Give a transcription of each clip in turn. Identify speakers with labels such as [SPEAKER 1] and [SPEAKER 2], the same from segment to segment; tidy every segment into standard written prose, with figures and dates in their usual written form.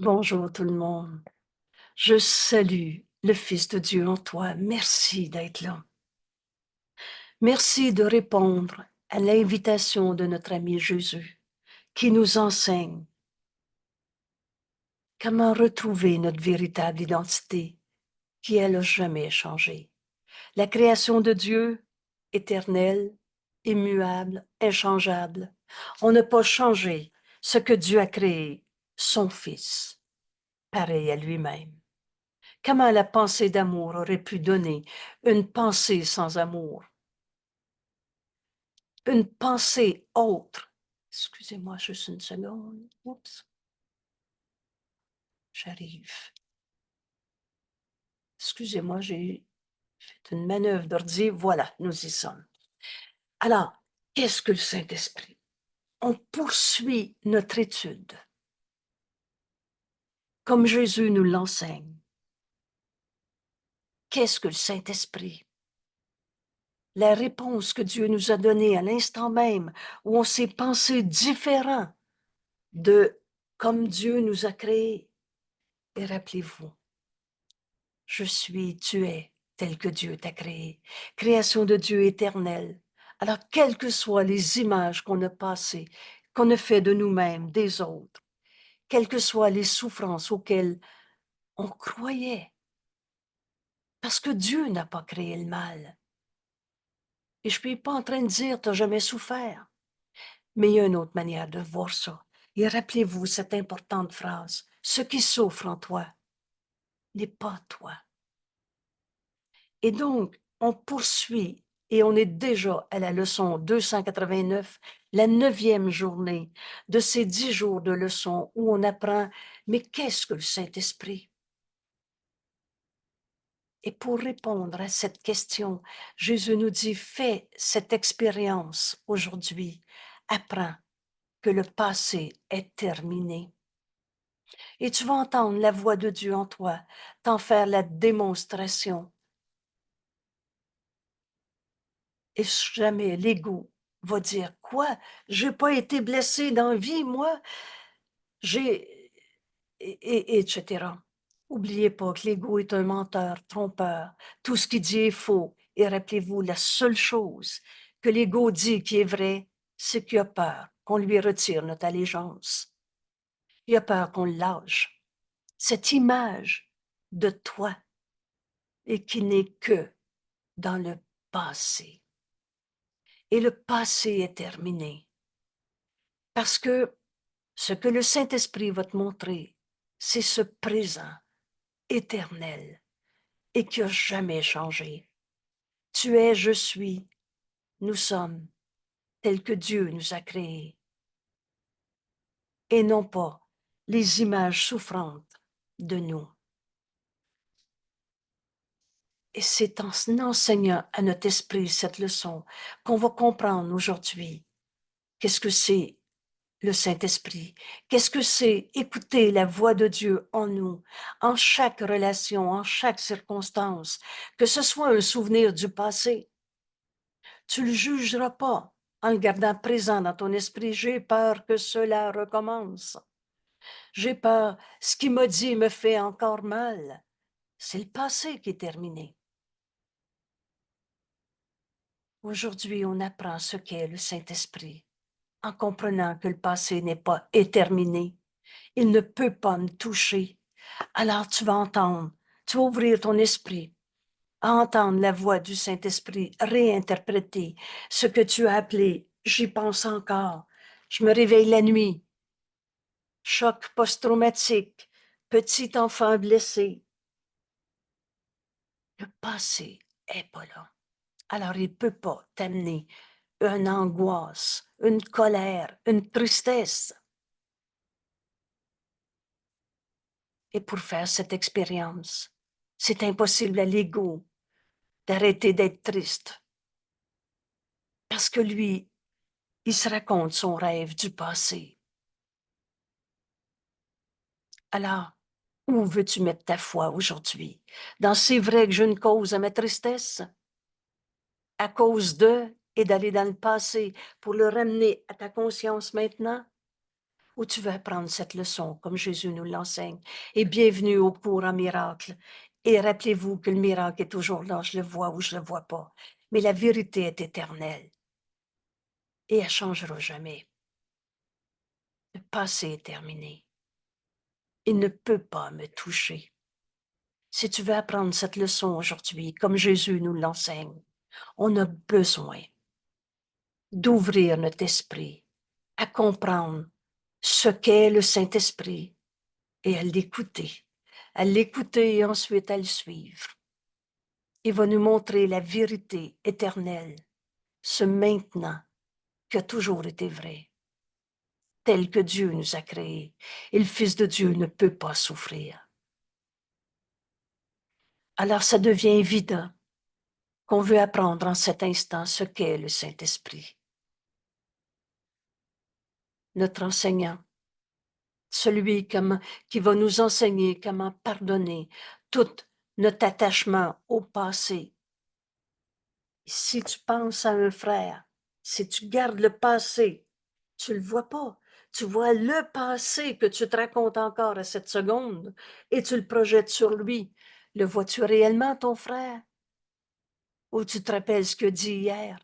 [SPEAKER 1] Bonjour tout le monde. Je salue le Fils de Dieu en toi. Merci d'être là. Merci de répondre à l'invitation de notre ami Jésus qui nous enseigne comment retrouver notre véritable identité qui, elle, n'a jamais changé. La création de Dieu, éternelle, immuable, inchangeable. On n'a pas changé ce que Dieu a créé, son Fils, pareil à lui-même. Comment la pensée d'amour aurait pu donner une pensée sans amour? Une pensée autre. Excusez-moi juste une seconde. Oups, j'arrive. Excusez-moi, j'ai fait une manœuvre d'ordi. Voilà, nous y sommes. Alors, qu'est-ce que le Saint-Esprit? On poursuit notre étude, comme Jésus nous l'enseigne. Qu'est-ce que le Saint-Esprit? La réponse que Dieu nous a donnée à l'instant même où on s'est pensé différent de comme Dieu nous a créés. Et rappelez-vous, je suis, tu es, tel que Dieu t'a créé. Création de Dieu éternelle. Alors, quelles que soient les images qu'on a passées, qu'on a fait de nous-mêmes, des autres, quelles que soient les souffrances auxquelles on croyait, parce que Dieu n'a pas créé le mal. Et je ne suis pas en train de dire, tu n'as jamais souffert. Mais il y a une autre manière de voir ça. Et rappelez-vous cette importante phrase, ce qui souffre en toi n'est pas toi. Et donc, on poursuit et on est déjà à la leçon 289, la 9e journée de ces 10 jours de leçon où on apprend, mais qu'est-ce que le Saint-Esprit? Et pour répondre à cette question, Jésus nous dit, fais cette expérience aujourd'hui, apprends que le passé est terminé. Et tu vas entendre la voix de Dieu en toi, t'en faire la démonstration. Et jamais l'ego va dire, quoi? J'ai pas été blessé dans la vie, moi? J'ai... etc. Oubliez pas que l'ego est un menteur, trompeur. Tout ce qu'il dit est faux. Et rappelez-vous, la seule chose que l'ego dit qui est vrai, c'est qu'il a peur qu'on lui retire notre allégeance. Il a peur qu'on le lâche. Cette image de toi et qui n'est que dans le passé. Et le passé est terminé. Parce que ce que le Saint-Esprit va te montrer, c'est ce présent éternel et qui n'a jamais changé. Tu es, je suis, nous sommes, tels que Dieu nous a créés. Et non pas les images souffrantes de nous. Et c'est en enseignant à notre esprit cette leçon qu'on va comprendre aujourd'hui qu'est-ce que c'est le Saint-Esprit. Qu'est-ce que c'est écouter la voix de Dieu en nous, en chaque relation, en chaque circonstance, que ce soit un souvenir du passé. Tu le jugeras pas en le gardant présent dans ton esprit. J'ai peur que cela recommence. J'ai peur, ce qu'il m'a dit me fait encore mal. C'est le passé qui est terminé. Aujourd'hui, on apprend ce qu'est le Saint-Esprit en comprenant que le passé n'est pas éterminé. Il ne peut pas me toucher. Alors tu vas entendre, tu vas ouvrir ton esprit à entendre la voix du Saint-Esprit réinterpréter ce que tu as appelé, j'y pense encore, je me réveille la nuit, choc post-traumatique, petit enfant blessé. Le passé est pas là. Alors il peut pas t'amener une angoisse, une colère, une tristesse. Et pour faire cette expérience, c'est impossible à l'ego d'arrêter d'être triste. Parce que lui, il se raconte son rêve du passé. Alors, où veux-tu mettre ta foi aujourd'hui? Dans c'est vrai que j'ai une cause à ma tristesse? À cause de et d'aller dans le passé pour le ramener à ta conscience maintenant? Ou tu veux apprendre cette leçon comme Jésus nous l'enseigne. Et bienvenue au cours en miracle. Et rappelez-vous que le miracle est toujours là, je le vois ou je le vois pas. Mais la vérité est éternelle. Et elle changera jamais. Le passé est terminé. Il ne peut pas me toucher. Si tu veux apprendre cette leçon aujourd'hui, comme Jésus nous l'enseigne, on a besoin d'ouvrir notre esprit à comprendre ce qu'est le Saint-Esprit et à l'écouter et ensuite à le suivre. Il va nous montrer la vérité éternelle, ce maintenant qui a toujours été vrai, tel que Dieu nous a créés. Et le Fils de Dieu ne peut pas souffrir. Alors ça devient évident qu'on veut apprendre en cet instant ce qu'est le Saint-Esprit. Notre enseignant, celui qui va nous enseigner comment pardonner tout notre attachement au passé. Si tu penses à un frère, si tu gardes le passé, tu le vois pas. Tu vois le passé que tu te racontes encore à cette seconde et tu le projettes sur lui. Le vois-tu réellement, ton frère? Ou tu te rappelles ce que dit hier?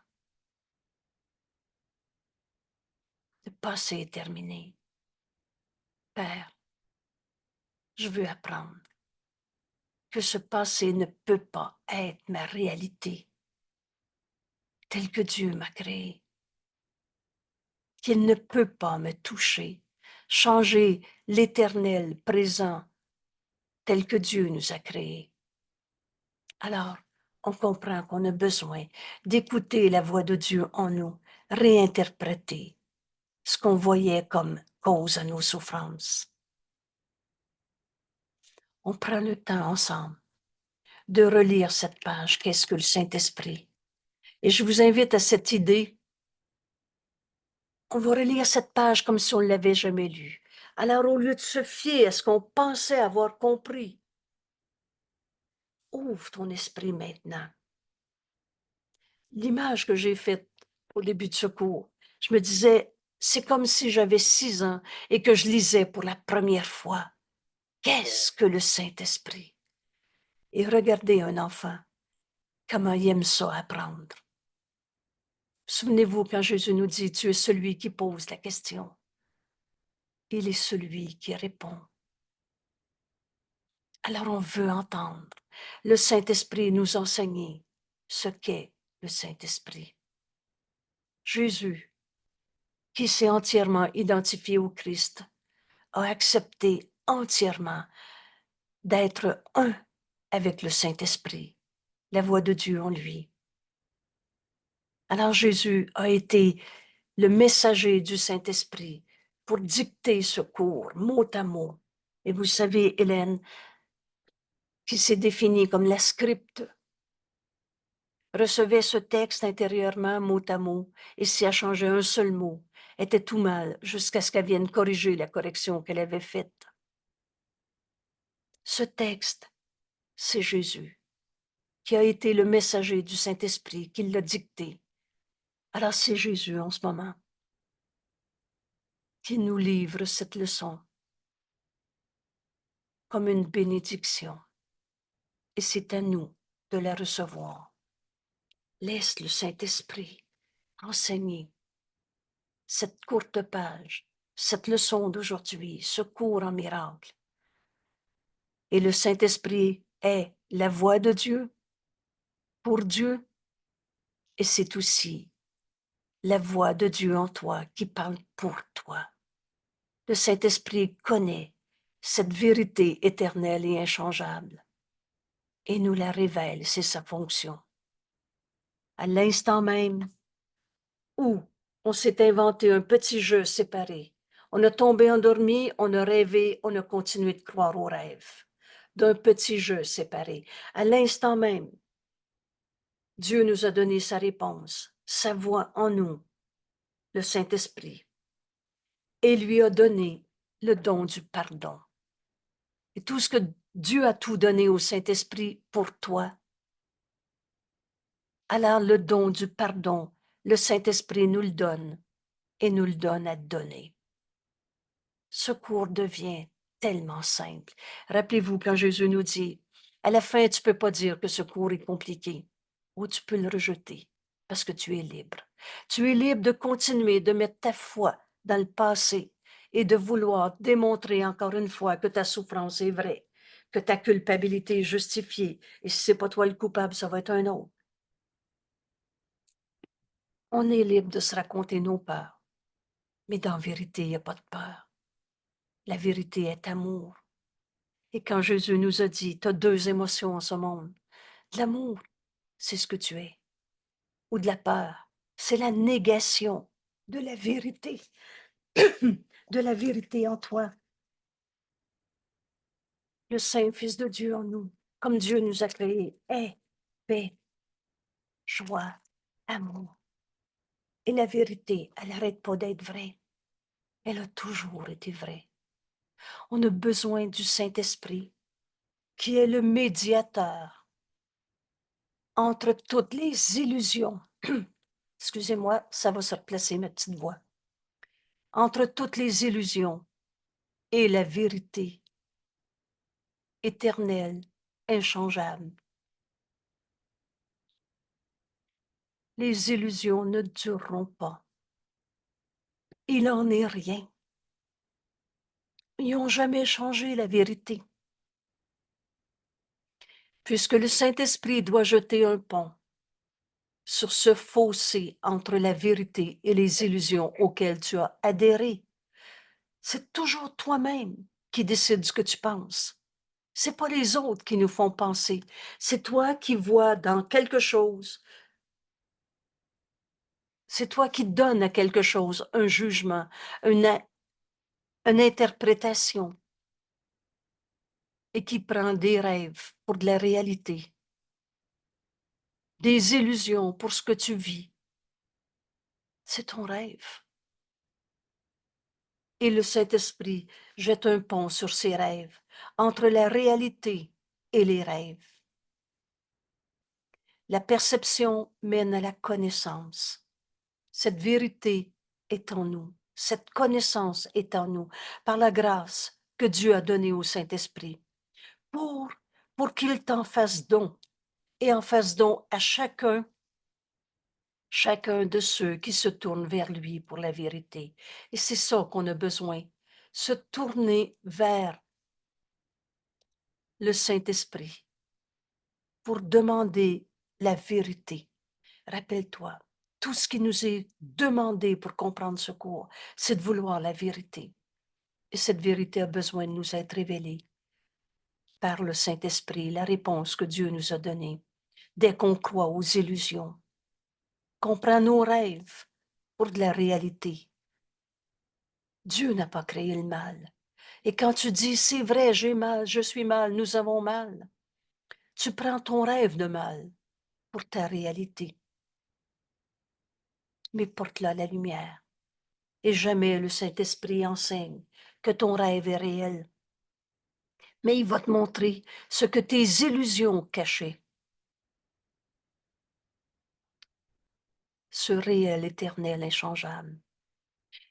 [SPEAKER 1] Le passé est terminé. Père, je veux apprendre que ce passé ne peut pas être ma réalité, telle que Dieu m'a créée, qu'il ne peut pas me toucher, changer l'éternel présent tel que Dieu nous a créés. Alors, on comprend qu'on a besoin d'écouter la voix de Dieu en nous, réinterpréter ce qu'on voyait comme cause à nos souffrances. On prend le temps ensemble de relire cette page, qu'est-ce que le Saint-Esprit? Et je vous invite à cette idée. On va relire cette page comme si on ne l'avait jamais lue. Alors, au lieu de se fier à ce qu'on pensait avoir compris, ouvre ton esprit maintenant. L'image que j'ai faite au début de ce cours, je me disais, c'est comme si j'avais 6 ans et que je lisais pour la première fois. Qu'est-ce que le Saint-Esprit? Et regardez un enfant, comment il aime ça apprendre. Souvenez-vous quand Jésus nous dit, tu es celui qui pose la question. Il est celui qui répond. Alors on veut entendre le Saint-Esprit nous enseigner ce qu'est le Saint-Esprit. Jésus, qui s'est entièrement identifié au Christ, a accepté entièrement d'être un avec le Saint-Esprit, la voix de Dieu en lui. Alors Jésus a été le messager du Saint-Esprit pour dicter ce cours, mot à mot. Et vous savez, Hélène, qui s'est définie comme la scripte, recevait ce texte intérieurement, mot à mot, et si elle changeait un seul mot, était tout mal jusqu'à ce qu'elle vienne corriger la correction qu'elle avait faite. Ce texte, c'est Jésus, qui a été le messager du Saint-Esprit, qui l'a dicté. Alors c'est Jésus en ce moment qui nous livre cette leçon comme une bénédiction. Et c'est à nous de la recevoir. Laisse le Saint-Esprit enseigner cette courte page, cette leçon d'aujourd'hui, ce cours en miracle. Et le Saint-Esprit est la voix de Dieu pour Dieu, et c'est aussi la voix de Dieu en toi qui parle pour toi. Le Saint-Esprit connaît cette vérité éternelle et inchangeable et nous la révèle, c'est sa fonction. À l'instant même où on s'est inventé un petit jeu séparé, on a tombé endormi, on a rêvé, on a continué de croire au rêve d'un petit jeu séparé. À l'instant même, Dieu nous a donné sa réponse, sa voix en nous, le Saint-Esprit, et lui a donné le don du pardon. Et tout ce que Dieu a tout donné au Saint-Esprit pour toi, alors le don du pardon, le Saint-Esprit nous le donne et nous le donne à donner. ce cours devient tellement simple. Rappelez-vous quand Jésus nous dit, à la fin, tu ne peux pas dire que ce cours est compliqué, ou tu peux le rejeter parce que tu es libre. Tu es libre de continuer de mettre ta foi dans le passé et de vouloir démontrer encore une fois que ta souffrance est vraie, que ta culpabilité est justifiée. Et si ce n'est pas toi le coupable, ça va être un autre. On est libre de se raconter nos peurs, mais dans la vérité, il n'y a pas de peur. La vérité est amour. Et quand Jésus nous a dit, tu as deux émotions en ce monde, de l'amour, c'est ce que tu es, ou de la peur, c'est la négation de la vérité, de la vérité en toi. Le Saint-Fils de Dieu en nous, comme Dieu nous a créés, est paix, joie, amour. Et la vérité, elle n'arrête pas d'être vraie. Elle a toujours été vraie. On a besoin du Saint-Esprit, qui est le médiateur entre toutes les illusions. Excusez-moi, ça va se replacer ma petite voix. Entre toutes les illusions et la vérité éternelle, inchangeable. Les illusions ne dureront pas. Il n'en est rien. Ils n'ont jamais changé la vérité. Puisque le Saint-Esprit doit jeter un pont sur ce fossé entre la vérité et les illusions auxquelles tu as adhéré. C'est toujours toi-même qui décides ce que tu penses. C'est pas les autres qui nous font penser. C'est toi qui vois dans quelque chose. C'est toi qui donnes à quelque chose un jugement, une interprétation et qui prend des rêves pour de la réalité, des illusions pour ce que tu vis. C'est ton rêve. Et le Saint-Esprit jette un pont sur ces rêves, entre la réalité et les rêves. La perception mène à la connaissance. Cette vérité est en nous. Cette connaissance est en nous par la grâce que Dieu a donnée au Saint-Esprit pour qu'il t'en fasse don et en fasse don à chacun de ceux qui se tournent vers lui pour la vérité. Et c'est ça qu'on a besoin, se tourner vers le Saint-Esprit pour demander la vérité. Rappelle-toi, tout ce qui nous est demandé pour comprendre ce cours, c'est de vouloir la vérité. Et cette vérité a besoin de nous être révélée par le Saint-Esprit, la réponse que Dieu nous a donnée. Dès qu'on croit aux illusions, qu'on prend nos rêves pour de la réalité. Dieu n'a pas créé le mal. Et quand tu dis, c'est vrai, j'ai mal, je suis mal, nous avons mal, tu prends ton rêve de mal pour ta réalité. Mais porte-la la lumière. Et jamais le Saint-Esprit enseigne que ton rêve est réel. Mais il va te montrer ce que tes illusions cachaient. Ce réel éternel inchangeable.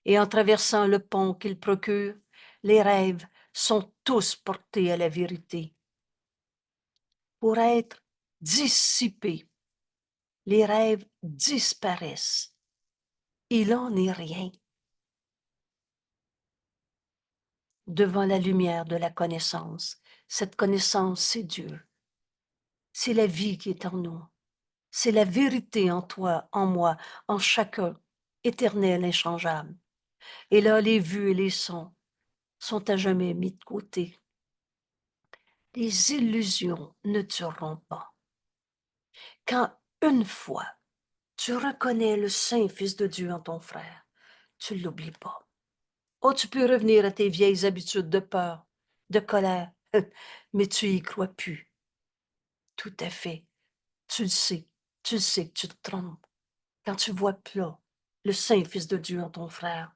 [SPEAKER 1] Et en traversant le pont qu'il procure, les rêves sont tous portés à la vérité. Pour être dissipés, les rêves disparaissent. Il n'en est rien. Devant la lumière de la connaissance, cette connaissance, c'est Dieu. C'est la vie qui est en nous. C'est la vérité en toi, en moi, en chacun, éternelle, inchangeable. Et là, les vues et les sons sont à jamais mis de côté. Les illusions ne dureront pas. Quand une fois tu reconnais le Saint Fils de Dieu en ton frère, tu ne l'oublies pas. Oh, tu peux revenir à tes vieilles habitudes de peur, de colère, mais tu y crois plus. Tout à fait. Tu le sais que tu te trompes. Quand tu vois plus là, le Saint Fils de Dieu en ton frère,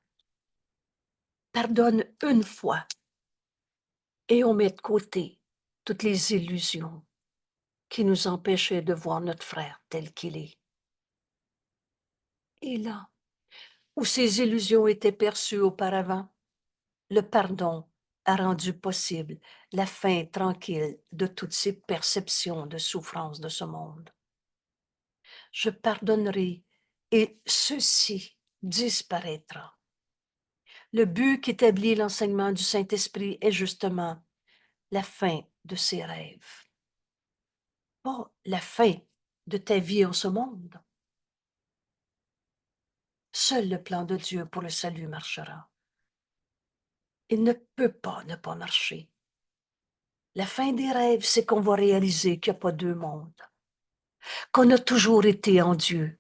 [SPEAKER 1] pardonne une fois et on met de côté toutes les illusions qui nous empêchaient de voir notre frère tel qu'il est. Et là, où ces illusions étaient perçues auparavant, le pardon a rendu possible la fin tranquille de toutes ces perceptions de souffrance de ce monde. Je pardonnerai et ceci disparaîtra. Le but qu'établit l'enseignement du Saint-Esprit est justement la fin de ces rêves, pas la fin de ta vie en ce monde. Seul le plan de Dieu pour le salut marchera. Il ne peut pas ne pas marcher. La fin des rêves, c'est qu'on va réaliser qu'il n'y a pas deux mondes, qu'on a toujours été en Dieu.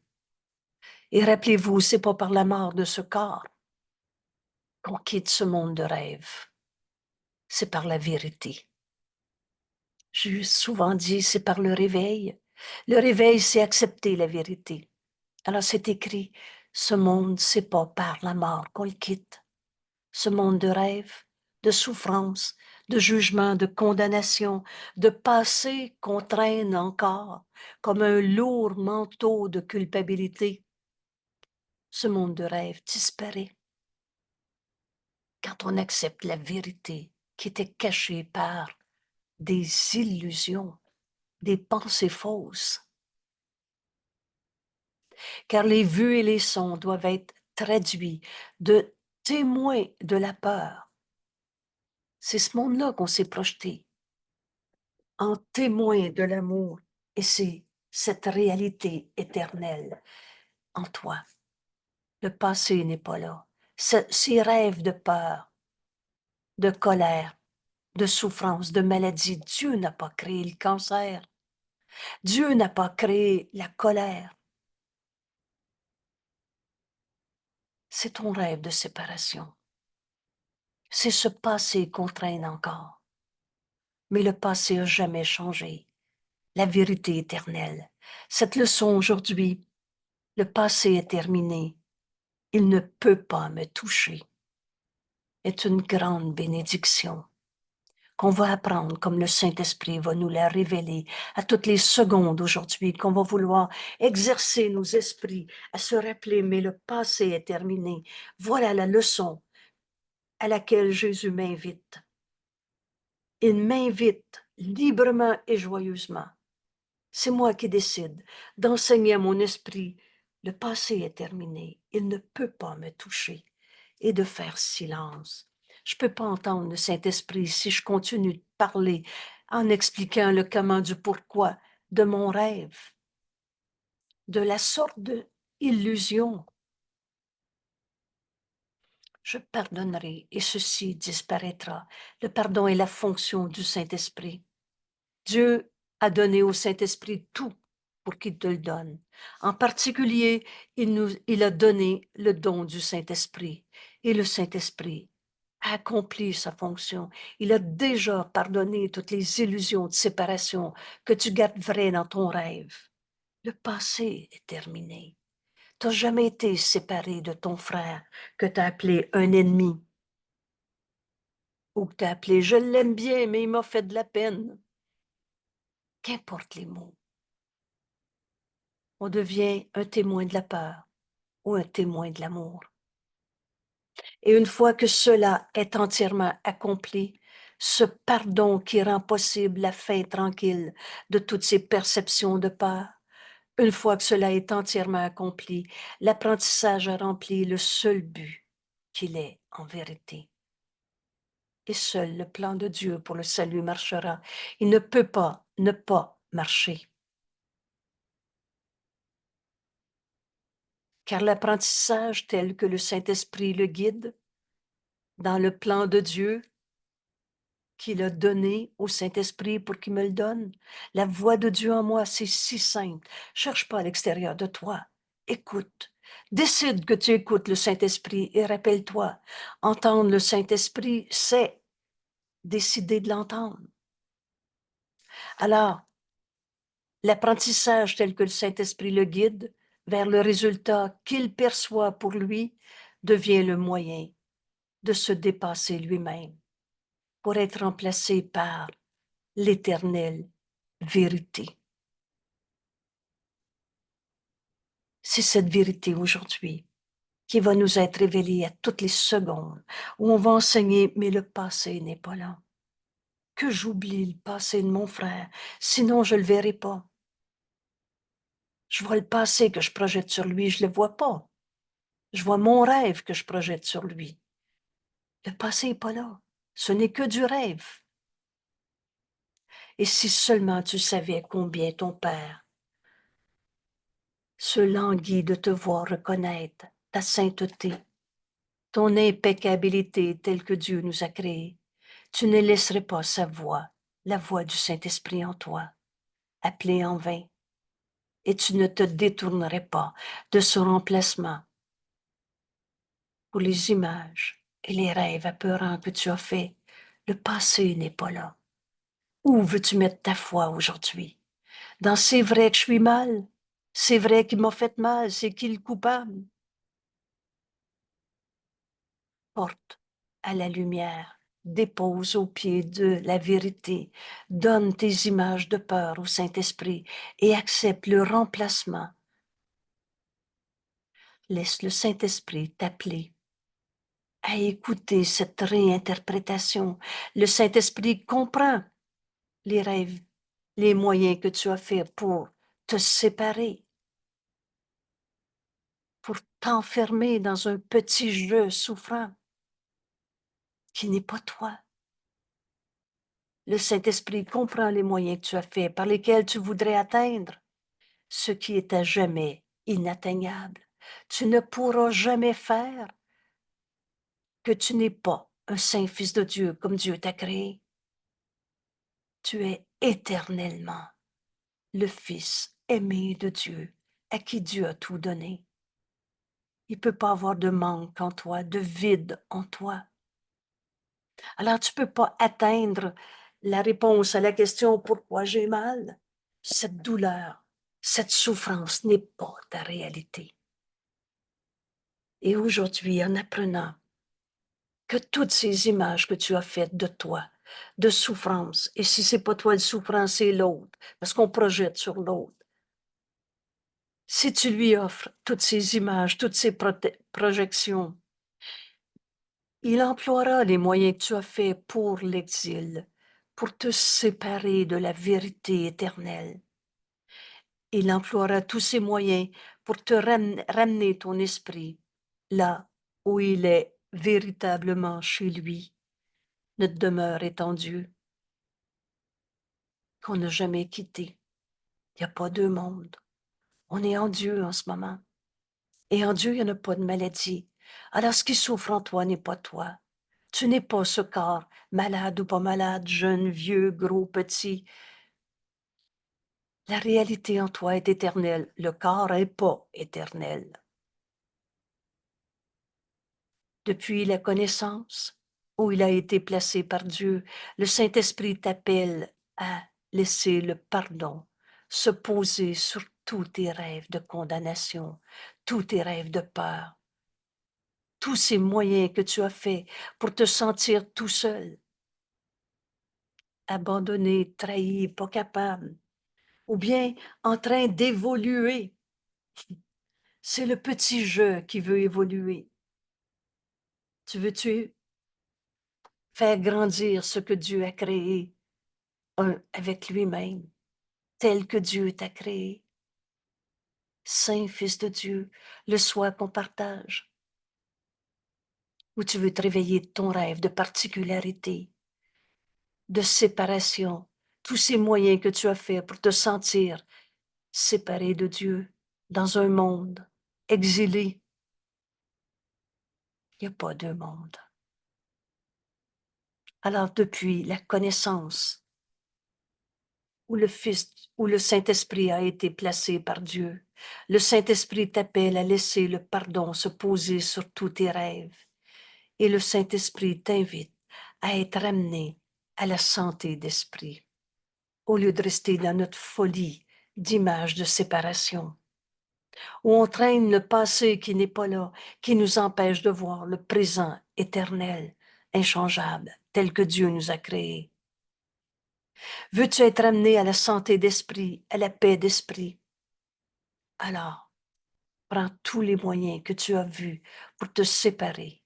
[SPEAKER 1] Et rappelez-vous, c'est pas par la mort de ce corps qu'on quitte ce monde de rêve, c'est par la vérité. J'ai souvent dit, c'est par le réveil. Le réveil, c'est accepter la vérité. Alors c'est écrit, ce monde, c'est pas par la mort qu'on le quitte. Ce monde de rêve, de souffrance, de jugement, de condamnation, de passé qu'on traîne encore comme un lourd manteau de culpabilité. Ce monde de rêve disparaît quand on accepte la vérité qui était cachée par des illusions, des pensées fausses. Car les vues et les sons doivent être traduits de témoins de la peur. C'est ce monde-là qu'on s'est projeté en témoin de l'amour, et c'est cette réalité éternelle en toi. Le passé n'est pas là. Ces rêves de peur, de colère, de souffrance, de maladie, Dieu n'a pas créé le cancer. Dieu n'a pas créé la colère. C'est ton rêve de séparation. C'est ce passé qu'on traîne encore. Mais le passé n'a jamais changé. La vérité éternelle. Cette leçon aujourd'hui, le passé est terminé. Il ne peut pas me toucher. Est une grande bénédiction qu'on va apprendre comme le Saint-Esprit va nous la révéler à toutes les secondes aujourd'hui, qu'on va vouloir exercer nos esprits à se rappeler, mais le passé est terminé. Voilà la leçon à laquelle Jésus m'invite. Il m'invite librement et joyeusement. C'est moi qui décide d'enseigner à mon esprit, le passé est terminé, il ne peut pas me toucher, et de faire silence. Je ne peux pas entendre le Saint-Esprit si je continue de parler en expliquant le comment du pourquoi de mon rêve, de la sorte d'illusion. Je pardonnerai et ceci disparaîtra. Le pardon est la fonction du Saint-Esprit. Dieu a donné au Saint-Esprit tout pour qu'il te le donne. En particulier, il a donné le don du Saint-Esprit. Et le Saint-Esprit a accompli sa fonction. Il a déjà pardonné toutes les illusions de séparation que tu gardes vraies dans ton rêve. Le passé est terminé. Tu n'as jamais été séparé de ton frère que tu as appelé un ennemi ou que tu as appelé « je l'aime bien, mais il m'a fait de la peine ». Qu'importe les mots. On devient un témoin de la peur ou un témoin de l'amour. Et une fois que cela est entièrement accompli, ce pardon qui rend possible la fin tranquille de toutes ces perceptions de peur, une fois que cela est entièrement accompli, l'apprentissage a rempli le seul but qu'il est en vérité. Et seul le plan de Dieu pour le salut marchera. Il ne peut pas ne pas marcher. Car l'apprentissage tel que le Saint-Esprit le guide, dans le plan de Dieu qu'il a donné au Saint-Esprit pour qu'il me le donne, la voix de Dieu en moi, c'est si simple. Cherche pas à l'extérieur de toi. Écoute. Décide que tu écoutes le Saint-Esprit et rappelle-toi, entendre le Saint-Esprit, c'est décider de l'entendre. Alors, l'apprentissage tel que le Saint-Esprit le guide vers le résultat qu'il perçoit pour lui devient le moyen de se dépasser lui-même pour être remplacé par l'éternelle vérité. C'est cette vérité aujourd'hui qui va nous être révélé à toutes les secondes, où on va enseigner, mais le passé n'est pas là. Que j'oublie le passé de mon frère, sinon je le verrai pas. Je vois le passé que je projette sur lui, je le vois pas. Je vois mon rêve que je projette sur lui. Le passé n'est pas là. Ce n'est que du rêve. Et si seulement tu savais combien ton Père se languit de te voir reconnaître ta sainteté, ton impeccabilité telle que Dieu nous a créés, tu ne laisserais pas sa voix, la voix du Saint-Esprit en toi, appeler en vain, et tu ne te détournerais pas de ce remplacement pour les images et les rêves apeurants que tu as faits. Le passé n'est pas là. Où veux-tu mettre ta foi aujourd'hui? Dans c'est vrai que je suis mal, c'est vrai qu'il m'a fait mal, c'est qui le coupable? Porte à la lumière, dépose aux pieds de la vérité, donne tes images de peur au Saint-Esprit et accepte le remplacement. Laisse le Saint-Esprit t'appeler à écouter cette réinterprétation. Le Saint-Esprit comprend les rêves, les moyens que tu as faits pour te séparer, pour t'enfermer dans un petit jeu souffrant qui n'est pas toi. Le Saint-Esprit comprend les moyens que tu as faits par lesquels tu voudrais atteindre ce qui est à jamais inatteignable. Tu ne pourras jamais faire que tu n'es pas un saint fils de Dieu comme Dieu t'a créé. Tu es éternellement le Fils aimé de Dieu, à qui Dieu a tout donné. Il ne peut pas avoir de manque en toi, de vide en toi. Alors tu ne peux pas atteindre la réponse à la question pourquoi j'ai mal. Cette douleur, cette souffrance n'est pas ta réalité. Et aujourd'hui, en apprenant que toutes ces images que tu as faites de toi, de souffrance, et si c'est pas toi le souffrant, c'est l'autre, parce qu'on projette sur l'autre. Si tu lui offres toutes ces images, toutes ces projections, il emploiera les moyens que tu as faits pour l'exil, pour te séparer de la vérité éternelle. Il emploiera tous ses moyens pour te ramener ton esprit là où il est véritablement chez lui. Notre demeure est en Dieu, qu'on n'a jamais quitté. Il n'y a pas deux mondes. On est en Dieu en ce moment. Et en Dieu, il n'y en a pas de maladie. Alors, ce qui souffre en toi n'est pas toi. Tu n'es pas ce corps, malade ou pas malade, jeune, vieux, gros, petit. La réalité en toi est éternelle. Le corps n'est pas éternel. Depuis la connaissance, où il a été placé par Dieu, le Saint-Esprit t'appelle à laisser le pardon se poser sur tous tes rêves de condamnation, tous tes rêves de peur, tous ces moyens que tu as faits pour te sentir tout seul, abandonné, trahi, pas capable, ou bien en train d'évoluer. C'est le petit je qui veut évoluer. Tu veux-tu faire grandir ce que Dieu a créé avec lui-même, tel que Dieu t'a créé? Saint Fils de Dieu, le soi qu'on partage, ou tu veux te réveiller de ton rêve de particularité, de séparation, tous ces moyens que tu as faits pour te sentir séparé de Dieu, dans un monde exilé. Il n'y a pas de monde. Alors depuis la connaissance où le Fils, où le Saint-Esprit a été placé par Dieu, le Saint-Esprit t'appelle à laisser le pardon se poser sur tous tes rêves. Et le Saint-Esprit t'invite à être amené à la santé d'esprit, au lieu de rester dans notre folie d'image de séparation, où on traîne le passé qui n'est pas là, qui nous empêche de voir le présent éternel, inchangeable, tel que Dieu nous a créés. Veux-tu être amené à la santé d'esprit, à la paix d'esprit? Alors, Prends tous les moyens que tu as vus pour te séparer,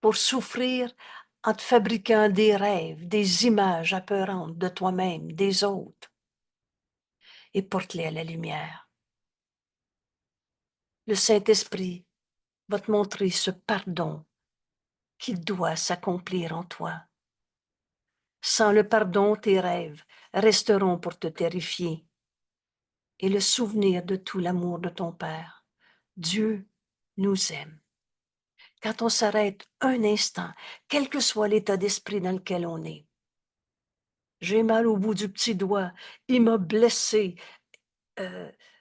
[SPEAKER 1] pour souffrir en te fabriquant des rêves, des images apeurantes de toi-même, des autres, et porte-les à la lumière. Le Saint-Esprit va te montrer ce pardon qui doit s'accomplir en toi. Sans le pardon, tes rêves resteront pour te terrifier. Et le souvenir de tout l'amour de ton Père. Dieu nous aime. Quand on s'arrête un instant, quel que soit l'état d'esprit dans lequel on est, j'ai mal au bout du petit doigt, il m'a blessé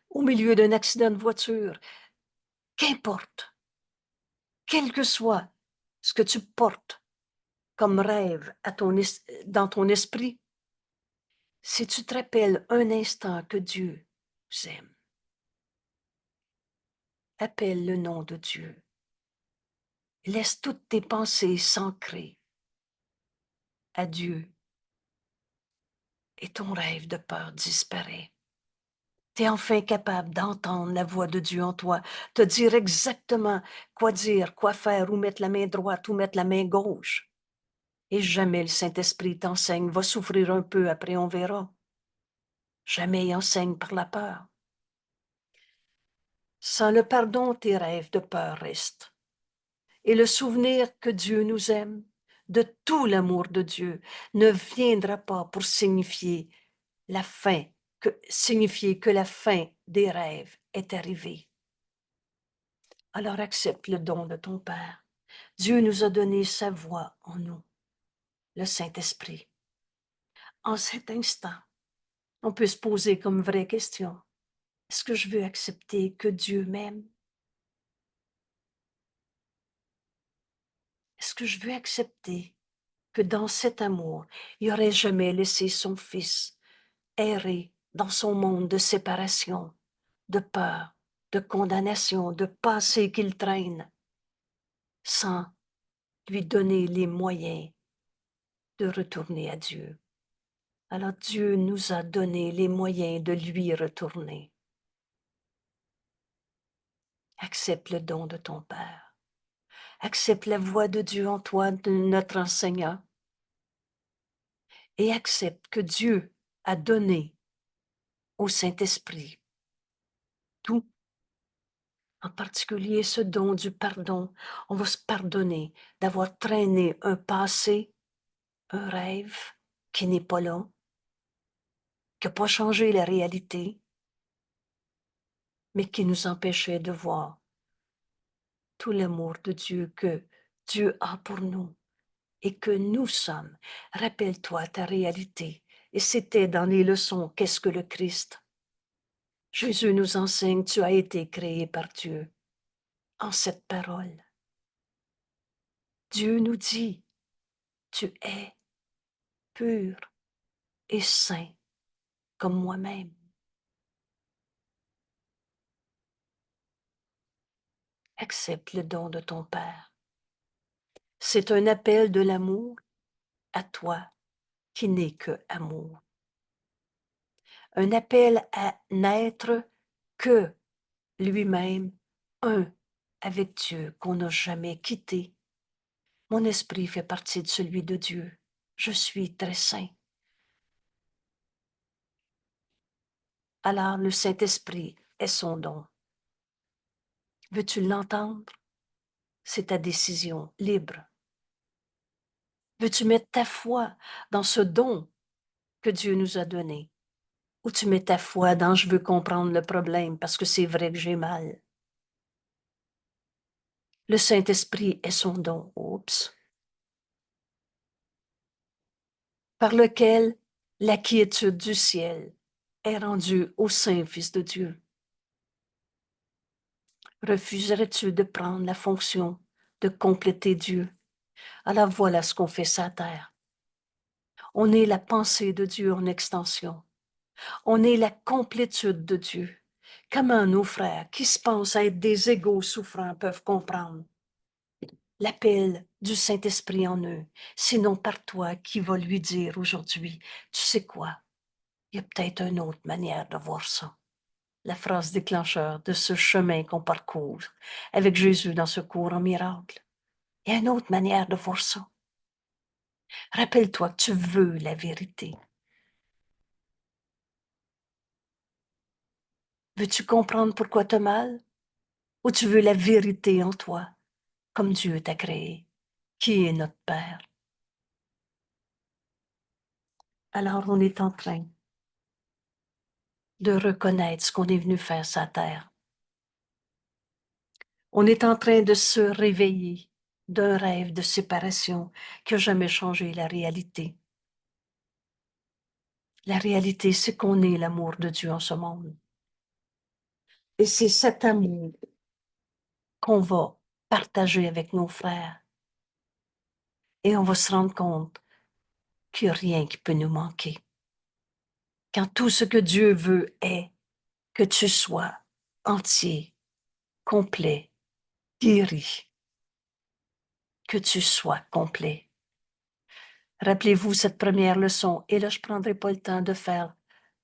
[SPEAKER 1] au milieu d'un accident de voiture, qu'importe, quel que soit ce que tu portes comme rêve dans ton esprit, si tu te rappelles un instant que Dieu vous aime, appelle le nom de Dieu. Laisse toutes tes pensées s'ancrer à Dieu et ton rêve de peur disparaît. Tu es enfin capable d'entendre la voix de Dieu en toi, te dire exactement quoi dire, quoi faire, où mettre la main droite, où mettre la main gauche. Et jamais le Saint-Esprit t'enseigne, va souffrir un peu, après on verra. Jamais il enseigne par la peur. Sans le pardon, tes rêves de peur restent. Et le souvenir que Dieu nous aime, de tout l'amour de Dieu, ne viendra pas pour signifier que la fin des rêves est arrivée. Alors accepte le don de ton Père. Dieu nous a donné sa voix en nous, le Saint-Esprit. En cet instant, on peut se poser comme vraie question: est-ce que je veux accepter que Dieu m'aime? Est-ce que je veux accepter que dans cet amour, il n'aurait jamais laissé son Fils errer dans son monde de séparation, de peur, de condamnation, de passé qu'il traîne, sans lui donner les moyens de retourner à Dieu? Alors Dieu nous a donné les moyens de lui retourner. Accepte le don de ton Père. Accepte la voix de Dieu en toi, de notre enseignant. Et accepte que Dieu a donné au Saint-Esprit tout, en particulier ce don du pardon. On va se pardonner d'avoir traîné un passé, un rêve qui n'est pas là, qui n'a pas changé la réalité, mais qui nous empêchait de voir tout l'amour de Dieu que Dieu a pour nous et que nous sommes. Rappelle-toi ta réalité. Et c'était dans les leçons Qu'est-ce que le Christ? Jésus nous enseigne, tu as été créé par Dieu en cette parole. Dieu nous dit, tu es pur et saint comme moi-même. Accepte le don de ton Père. C'est un appel de l'amour à toi qui n'est que amour. Un appel à n'être que lui-même, un avec Dieu qu'on n'a jamais quitté. Mon esprit fait partie de celui de Dieu. Je suis très saint. Alors le Saint-Esprit est son don. Veux-tu l'entendre? C'est ta décision libre. Veux-tu mettre ta foi dans ce don que Dieu nous a donné? Ou tu mets ta foi dans je veux comprendre le problème parce que c'est vrai que j'ai mal? Le Saint-Esprit est son don. Oups. Par lequel la quiétude du ciel est rendue au Saint Fils de Dieu. Refuserais-tu de prendre la fonction de compléter Dieu? Alors voilà ce qu'on fait sur terre. On est la pensée de Dieu en extension. On est la complétude de Dieu. Comment nos frères qui se pensent être des égaux souffrants peuvent comprendre l'appel du Saint-Esprit en eux, sinon par toi qui va lui dire aujourd'hui, tu sais quoi, il y a peut-être une autre manière de voir ça. la phrase déclencheur de ce chemin qu'on parcourt avec Jésus dans ce cours en miracle. Il y a une autre manière de voir ça. Rappelle-toi que tu veux la vérité. Veux-tu comprendre pourquoi tu as mal? Ou tu veux la vérité en toi, comme Dieu t'a créé, qui est notre Père? Alors on est en train de reconnaître ce qu'on est venu faire sur la terre. On est en train de se réveiller d'un rêve de séparation qui n'a jamais changé la réalité. La réalité, c'est qu'on est l'amour de Dieu en ce monde. Et c'est cet amour qu'on va partager avec nos frères. Et on va se rendre compte qu'il n'y a rien qui peut nous manquer. Quand tout ce que Dieu veut est que tu sois entier, complet, guéri, que tu sois complet. Rappelez-vous cette première leçon, et là je ne prendrai pas le temps de faire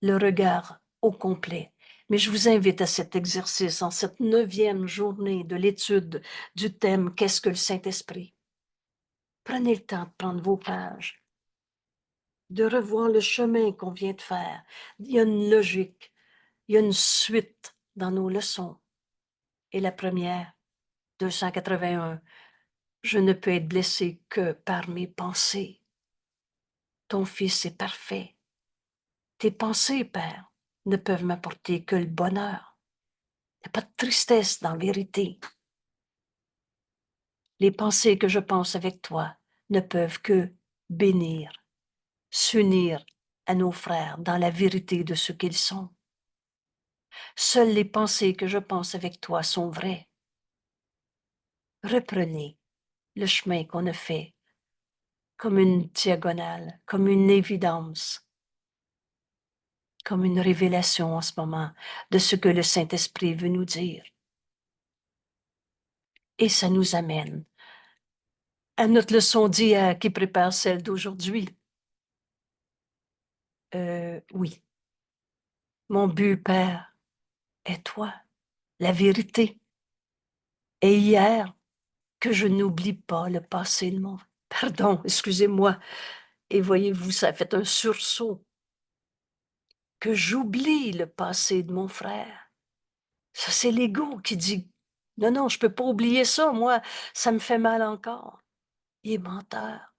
[SPEAKER 1] le regard au complet, mais je vous invite à cet exercice en cette 9e journée de l'étude du thème « Qu'est-ce que le Saint-Esprit ?» Prenez le temps de prendre vos pages, de revoir le chemin qu'on vient de faire. Il y a une logique, il y a une suite dans nos leçons. Et la première, 281, je ne peux être blessé que par mes pensées. Ton Fils est parfait. Tes pensées, Père, ne peuvent m'apporter que le bonheur. Il n'y a pas de tristesse dans la vérité. Les pensées que je pense avec toi ne peuvent que bénir, s'unir à nos frères dans la vérité de ce qu'ils sont. Seules les pensées que je pense avec toi sont vraies. Reprenez le chemin qu'on a fait comme une diagonale, comme une évidence, comme une révélation en ce moment de ce que le Saint-Esprit veut nous dire. Et ça nous amène à notre leçon d'hier qui prépare celle d'aujourd'hui. Oui, mon but, Père, est toi, la vérité. Et hier, que je n'oublie pas le passé de mon... Pardon, excusez-moi. Et voyez-vous, ça a fait un sursaut. Que j'oublie le passé de mon frère. Ça, c'est l'ego qui dit, non, non, je peux pas oublier ça, moi, ça me fait mal encore. Il est menteur.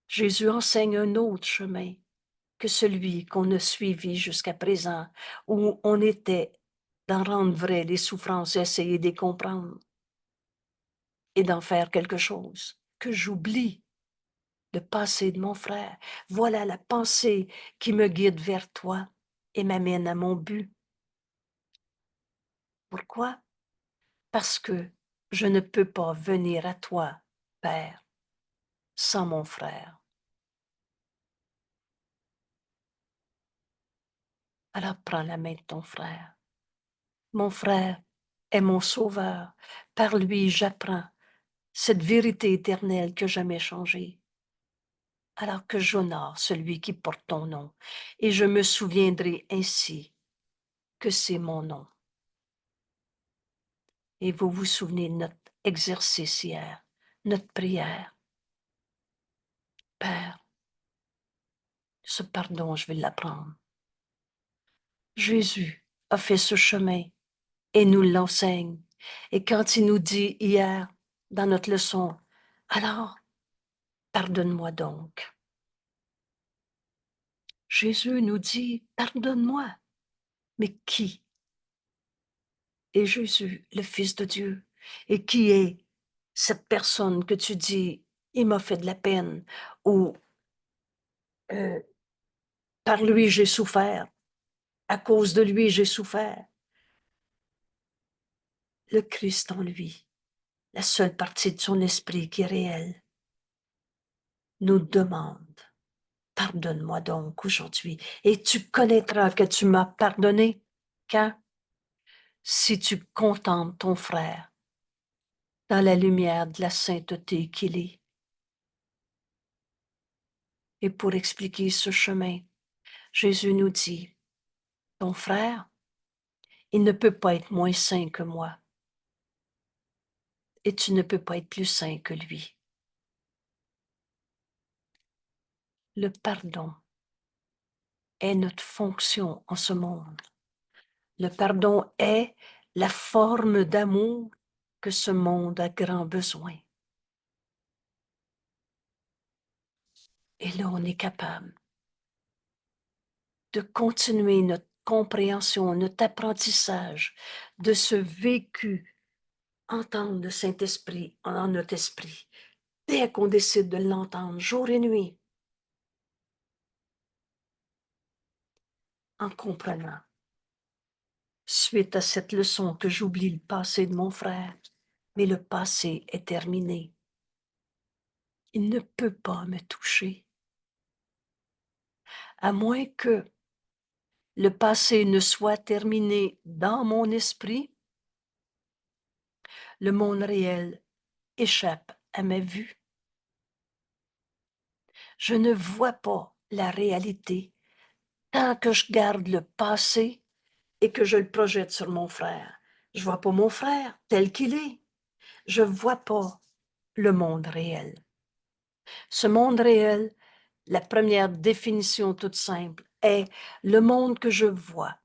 [SPEAKER 1] Jésus enseigne un autre chemin que celui qu'on a suivi jusqu'à présent, où on était d'en rendre vrai les souffrances et essayer de les comprendre et d'en faire quelque chose. Que j'oublie le passé de mon frère. Voilà la pensée qui me guide vers toi et m'amène à mon but. Pourquoi? Parce que je ne peux pas venir à toi, Père, sans mon frère. Alors prends la main de ton frère. Mon frère est mon sauveur. Par lui, j'apprends cette vérité éternelle que jamais changée. Alors que j'honore celui qui porte ton nom, et je me souviendrai ainsi que c'est mon nom. Et vous vous souvenez de notre exercice hier, notre prière. Père, ce pardon, je vais l'apprendre. Jésus a fait ce chemin et nous l'enseigne. Et quand il nous dit hier, dans notre leçon, alors, pardonne-moi donc. Jésus nous dit, pardonne-moi. Mais qui est Jésus, le Fils de Dieu? Et qui est cette personne que tu dis, il m'a fait de la peine, ou euh, par lui j'ai souffert, à cause de lui j'ai souffert? Le Christ en lui, la seule partie de son esprit qui est réelle, nous demande, pardonne-moi donc aujourd'hui, et tu connaîtras que tu m'as pardonné. Quand? Si tu contentes ton frère dans la lumière de la sainteté qu'il est. Et pour expliquer ce chemin, Jésus nous dit, ton frère, Il ne peut pas être moins saint que moi. Et tu ne peux pas être plus saint que lui. Le pardon est notre fonction en ce monde. Le pardon est la forme d'amour que ce monde a grand besoin. Et là, on est capable de continuer notre compréhension, notre apprentissage de ce vécu, entendre le Saint-Esprit en notre esprit, dès qu'on décide de l'entendre jour et nuit, en comprenant, suite à cette leçon, que j'oublie le passé de mon frère, mais le passé est terminé. Il ne peut pas me toucher, à moins que le passé ne soit terminé dans mon esprit, le monde réel échappe à ma vue. Je ne vois pas la réalité tant que je garde le passé et que je le projette sur mon frère. Je vois pas mon frère tel qu'il est. Je vois pas le monde réel. Ce monde réel, la première définition toute simple est le monde que je vois,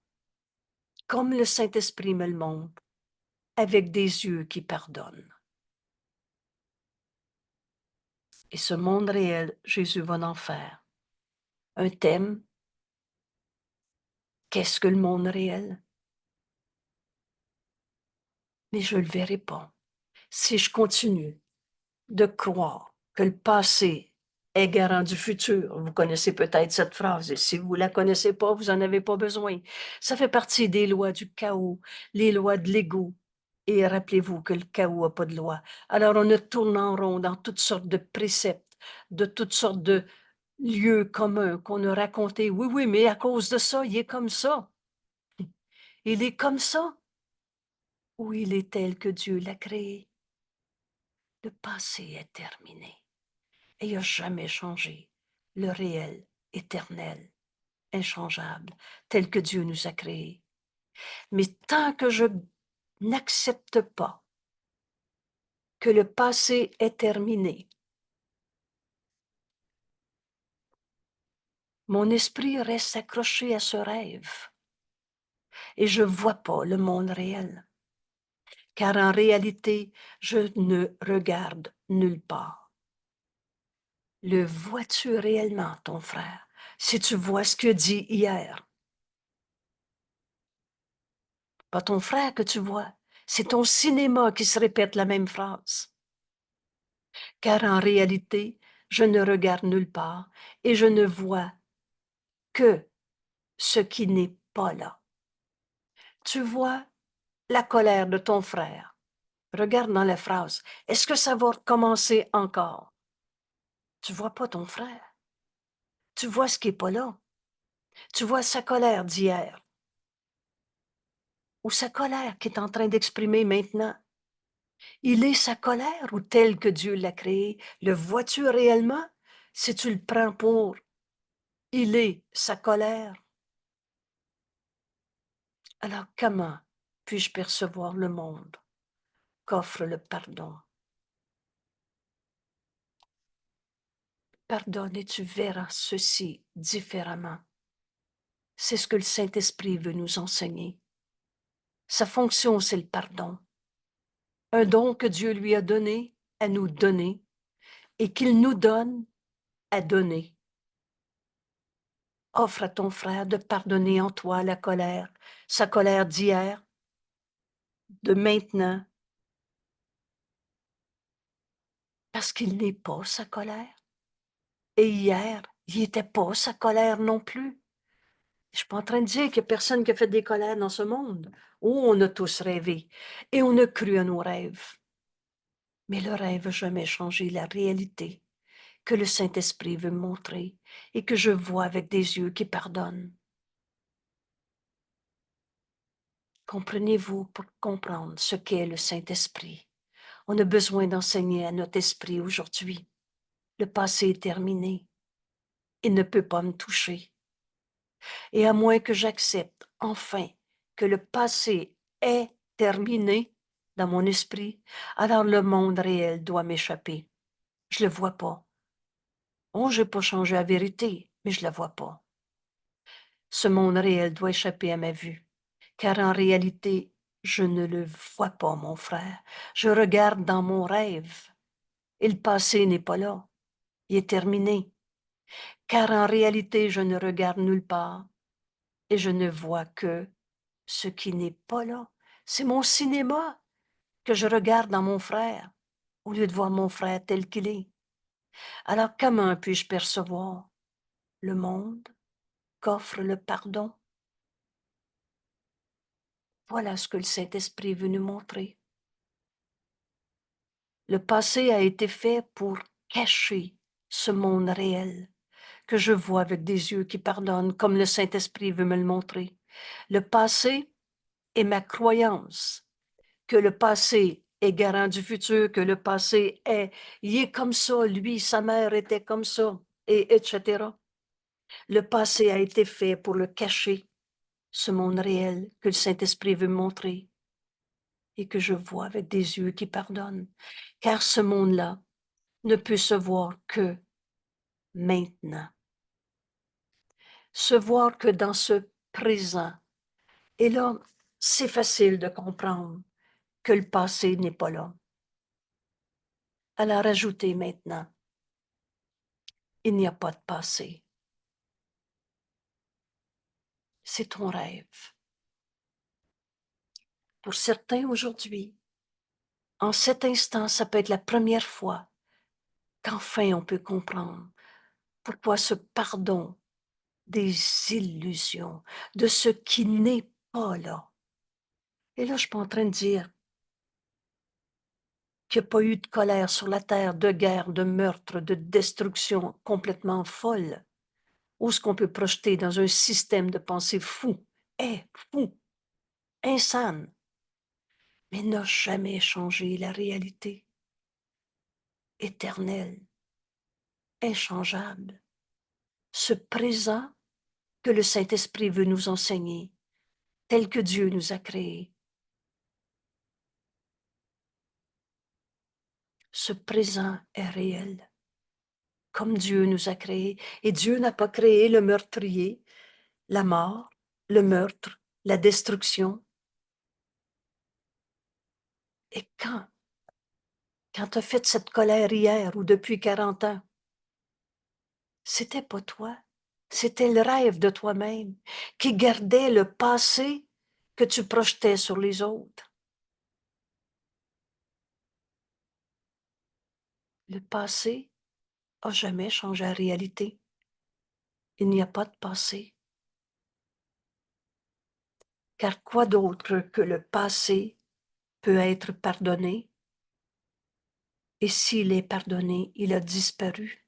[SPEAKER 1] comme le Saint-Esprit me le montre, avec des yeux qui pardonnent. Et ce monde réel, Jésus va en faire un thème. Qu'est-ce que le monde réel? Mais je ne le verrai pas. Si je continue de croire que le passé est garant du futur, vous connaissez peut-être cette phrase, et si vous ne la connaissez pas, vous n'en avez pas besoin. Ça fait partie des lois du chaos, les lois de l'ego. Et rappelez-vous que le chaos n'a pas de loi. Alors on ne tourne en rond dans toutes sortes de préceptes, de toutes sortes de lieux communs qu'on a racontés. Oui, oui, mais à cause de ça, il est comme ça. Il est comme ça, ou il est tel que Dieu l'a créé. Le passé est terminé et il n'a jamais changé. Le réel, éternel, inchangeable, tel que Dieu nous a créés. Mais tant que je n'accepte pas que le passé est terminé, mon esprit reste accroché à ce rêve et je ne vois pas le monde réel. Car en réalité, je ne regarde nulle part. Le vois-tu réellement, ton frère, si tu vois ce que dit hier? Pas ton frère que tu vois, c'est ton cinéma qui se répète la même phrase. Car en réalité, je ne regarde nulle part et je ne vois que ce qui n'est pas là. Tu vois la colère de ton frère. Regarde dans la phrase. Est-ce que ça va recommencer encore? Tu vois pas ton frère. Tu vois ce qui n'est pas là. Tu vois sa colère d'hier ou sa colère qui est en train d'exprimer maintenant. Il est sa colère ou tel que Dieu l'a créé? Le vois-tu réellement? Si tu le prends pour il est sa colère, alors comment puis-je percevoir le monde qu'offre le pardon? Pardonne et tu verras ceci différemment. C'est ce que le Saint-Esprit veut nous enseigner. Sa fonction, c'est le pardon. Un don que Dieu lui a donné à nous donner et qu'il nous donne à donner. Offre à ton frère de pardonner en toi la colère, sa colère d'hier, de maintenant, parce qu'il n'est pas sa colère. Et hier, il n'était pas sa colère non plus. Je ne suis pas en train de dire qu'il n'y a personne qui a fait des colères dans ce monde. Oh, on a tous rêvé et on a cru à nos rêves. Mais le rêve n'a jamais changé la réalité que le Saint-Esprit veut me montrer et que je vois avec des yeux qui pardonnent. Comprenez-vous pour comprendre ce qu'est le Saint-Esprit? On a besoin d'enseigner à notre esprit aujourd'hui. Le passé est terminé. Il ne peut pas me toucher. Et à moins que j'accepte, enfin, que le passé est terminé dans mon esprit, alors le monde réel doit m'échapper. Je le vois pas. Oh, j'ai pas changé la vérité, mais je la vois pas. Ce monde réel doit échapper à ma vue, car en réalité, je ne le vois pas, mon frère. Je regarde dans mon rêve, et le passé n'est pas là. Il est terminé, car en réalité, je ne regarde nulle part, et je ne vois que ce qui n'est pas là. C'est mon cinéma que je regarde dans mon frère, au lieu de voir mon frère tel qu'il est. Alors comment puis-je percevoir le monde qu'offre le pardon? Voilà ce que le Saint-Esprit est venu montrer. Le passé a été fait pour cacher ce monde réel que je vois avec des yeux qui pardonnent, comme le Saint-Esprit veut me le montrer. Le passé est ma croyance, que le passé est garant du futur, que le passé il est comme ça, lui, sa mère était comme ça, et etc. Le passé a été fait pour le cacher, ce monde réel que le Saint-Esprit veut me montrer et que je vois avec des yeux qui pardonnent. Car ce monde-là ne peut se voir que maintenant. Se voir que dans ce présent. Et là, c'est facile de comprendre que le passé n'est pas là. Alors ajoutez maintenant, il n'y a pas de passé. C'est ton rêve. Pour certains aujourd'hui, en cet instant, ça peut être la première fois qu'enfin on peut comprendre pourquoi ce pardon des illusions, de ce qui n'est pas là. Et là, je suis pas en train de dire qu'il n'y a pas eu de colère sur la terre, de guerre, de meurtre, de destruction complètement folle, ou ce qu'on peut projeter dans un système de pensée fou, fou, insane, mais n'a jamais changé la réalité éternelle, inchangeable, ce présent que le Saint-Esprit veut nous enseigner, tel que Dieu nous a créés. Ce présent est réel, comme Dieu nous a créés. Et Dieu n'a pas créé le meurtrier, la mort, le meurtre, la destruction. Et quand tu as fait cette colère hier ou depuis 40 ans, c'était pas toi, c'était le rêve de toi-même qui gardait le passé que tu projetais sur les autres. Le passé a jamais changé la réalité. Il n'y a pas de passé. Car quoi d'autre que le passé peut être pardonné? Et s'il est pardonné, il a disparu.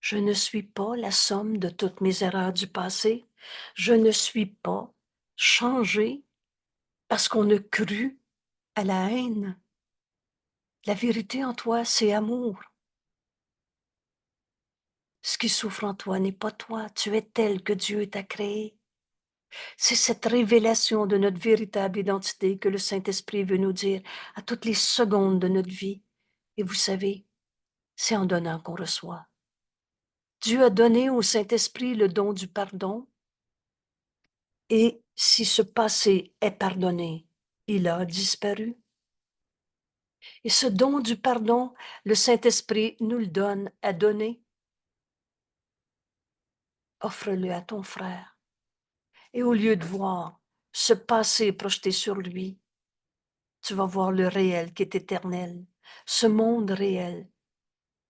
[SPEAKER 1] Je ne suis pas la somme de toutes mes erreurs du passé. Je ne suis pas changé parce qu'on a cru à la haine. La vérité en toi, c'est amour. Ce qui souffre en toi n'est pas toi. Tu es tel que Dieu t'a créé. C'est cette révélation de notre véritable identité que le Saint-Esprit veut nous dire à toutes les secondes de notre vie. Et vous savez, c'est en donnant qu'on reçoit. Dieu a donné au Saint-Esprit le don du pardon. Et si ce passé est pardonné, il a disparu. Et ce don du pardon, le Saint-Esprit nous le donne à donner. Offre-le à ton frère. Et au lieu de voir ce passé projeté sur lui, tu vas voir le réel qui est éternel, ce monde réel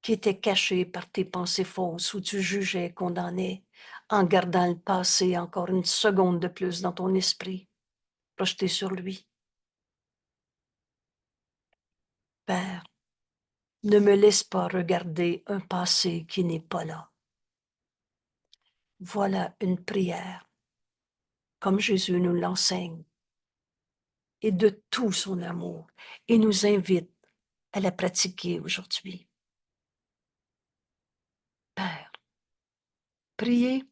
[SPEAKER 1] qui était caché par tes pensées fausses où tu jugeais, condamnais, en gardant le passé encore une seconde de plus dans ton esprit, projeté sur lui. Père, ne me laisse pas regarder un passé qui n'est pas là. Voilà une prière, comme Jésus nous l'enseigne, et de tout son amour, et nous invite à la pratiquer aujourd'hui. Père, Prier,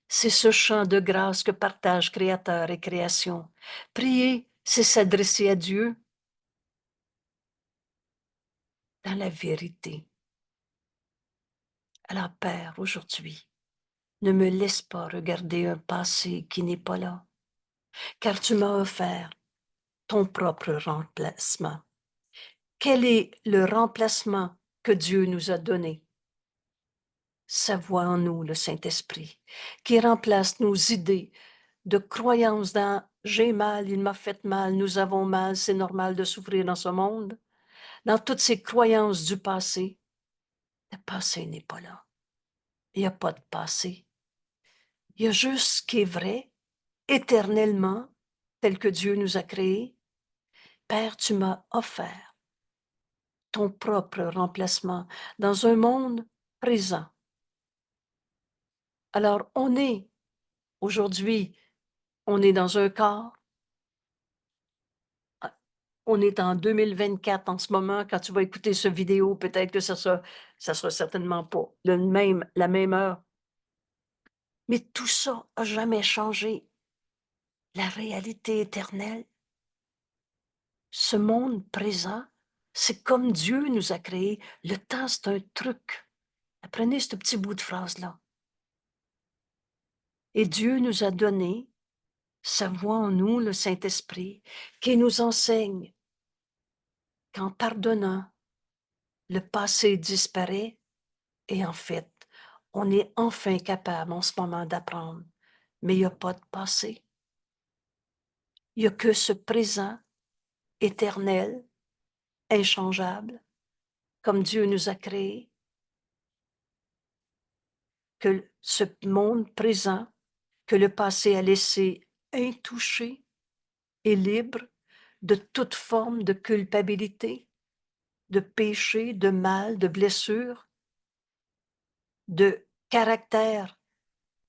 [SPEAKER 1] c'est ce chant de grâce que partagent Créateur et création. Prier, c'est s'adresser à Dieu dans la vérité. Alors, Père, aujourd'hui, ne me laisse pas regarder un passé qui n'est pas là, car tu m'as offert ton propre remplacement. Quel est le remplacement que Dieu nous a donné? Sa voix en nous, le Saint-Esprit, qui remplace nos idées de croyances dans j'ai mal, il m'a fait mal, nous avons mal, c'est normal de souffrir dans ce monde. Dans toutes ces croyances du passé, le passé n'est pas là. Il n'y a pas de passé. Il y a juste ce qui est vrai, éternellement, tel que Dieu nous a créés. Père, tu m'as offert ton propre remplacement dans un monde présent. Alors, aujourd'hui, on est dans un corps. On est en 2024 en ce moment. Quand tu vas écouter cette vidéo, peut-être que ça sera certainement pas la même heure. Mais tout ça a jamais changé. La réalité éternelle, ce monde présent, c'est comme Dieu nous a créés. Le temps, c'est un truc. Apprenez ce petit bout de phrase-là. Et Dieu nous a donné sa voix en nous, le Saint-Esprit, qui nous enseigne qu'en pardonnant, le passé disparaît et en fait, on est enfin capable en ce moment d'apprendre. Mais il n'y a pas de passé. Il n'y a que ce présent éternel, inchangeable, comme Dieu nous a créés, que ce monde présent, que le passé a laissé intouché et libre de toute forme de culpabilité, de péché, de mal, de blessure, de caractère,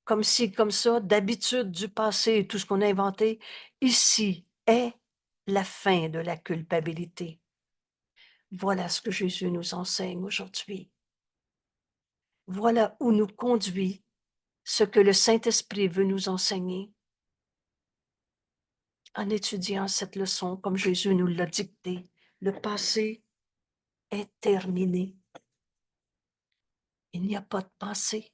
[SPEAKER 1] comme ci, comme ça, d'habitude du passé et tout ce qu'on a inventé, ici est la fin de la culpabilité. Voilà ce que Jésus nous enseigne aujourd'hui. Voilà où nous conduit ce que le Saint-Esprit veut nous enseigner en étudiant cette leçon comme Jésus nous l'a dicté. Le passé est terminé. Il n'y a pas de passé.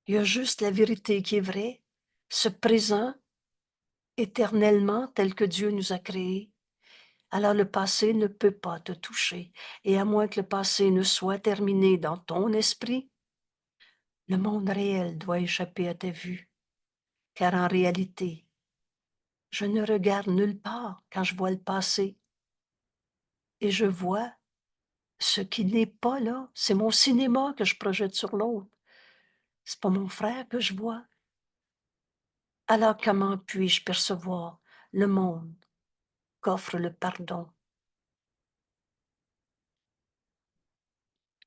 [SPEAKER 1] Il y a juste la vérité qui est vraie, ce présent éternellement tel que Dieu nous a créés. Alors le passé ne peut pas te toucher. Et à moins que le passé ne soit terminé dans ton esprit, le monde réel doit échapper à ta vue. Car en réalité, je ne regarde nulle part quand je vois le passé. Et je vois ce qui n'est pas là. C'est mon cinéma que je projette sur l'autre. C'est pas mon frère que je vois. Alors comment puis-je percevoir le monde qu'offre le pardon?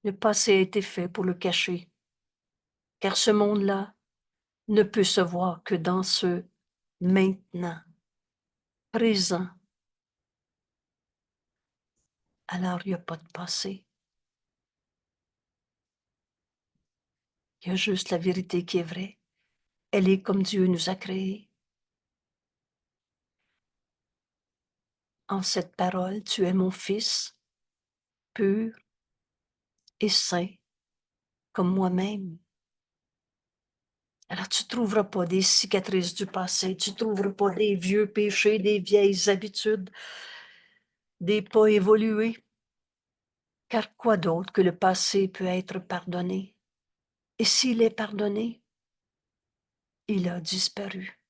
[SPEAKER 1] Le passé a été fait pour le cacher. Car ce monde-là ne peut se voir que dans ce maintenant, présent. Alors il n'y a pas de passé. Il y a juste la vérité qui est vraie. Elle est comme Dieu nous a créés. En cette parole, tu es mon fils, pur et saint, comme moi-même. Alors tu ne trouveras pas des cicatrices du passé, tu ne trouveras pas des vieux péchés, des vieilles habitudes, des pas évolués. Car quoi d'autre que le passé peut être pardonné? Et s'il est pardonné, il a disparu.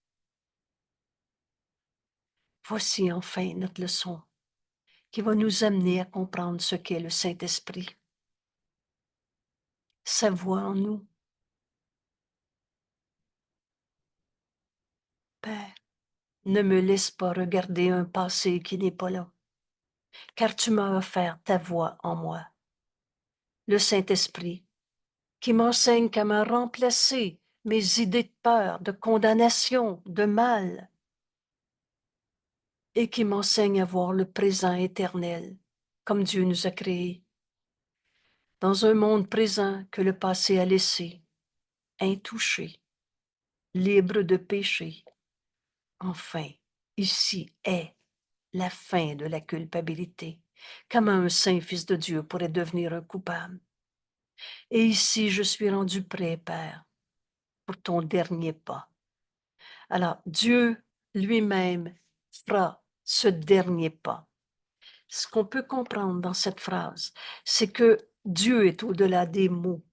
[SPEAKER 1] Voici enfin notre leçon qui va nous amener à comprendre ce qu'est le Saint-Esprit. Sa voix en nous. Père, ne me laisse pas regarder un passé qui n'est pas là, car tu m'as offert ta voix en moi. Le Saint-Esprit, qui m'enseigne comment remplacer mes idées de peur, de condamnation, de mal, et qui m'enseigne à voir le présent éternel, comme Dieu nous a créés, dans un monde présent que le passé a laissé. intouché, libre de péché. Enfin, ici est la fin de la culpabilité. Comment un saint fils de Dieu pourrait devenir un coupable? Et ici, je suis rendu prêt, Père, pour ton dernier pas. Alors, Dieu lui-même fera ce dernier pas. Ce qu'on peut comprendre dans cette phrase, c'est que Dieu est au-delà des mots.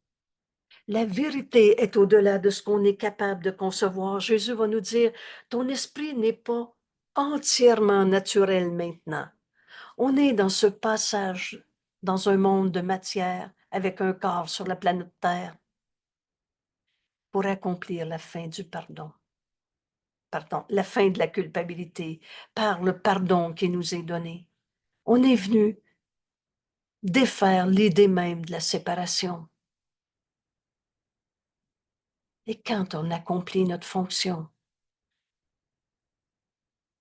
[SPEAKER 1] La vérité est au-delà de ce qu'on est capable de concevoir. Jésus va nous dire, ton esprit n'est pas entièrement naturel maintenant. On est dans ce passage, dans un monde de matière, avec un corps sur la planète Terre, pour accomplir la fin du pardon. Pardon, la fin de la culpabilité, par le pardon qui nous est donné. On est venu défaire l'idée même de la séparation. Et quand on accomplit notre fonction,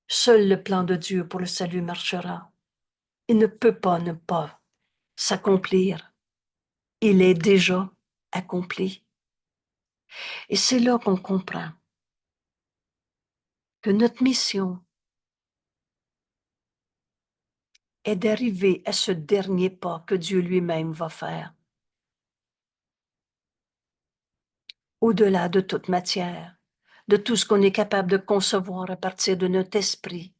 [SPEAKER 1] seul le plan de Dieu pour le salut marchera. Il ne peut pas ne pas s'accomplir. Il est déjà accompli. Et c'est là qu'on comprend que notre mission est d'arriver à ce dernier pas que Dieu lui-même va faire. Au-delà de toute matière, de tout ce qu'on est capable de concevoir à partir de notre esprit.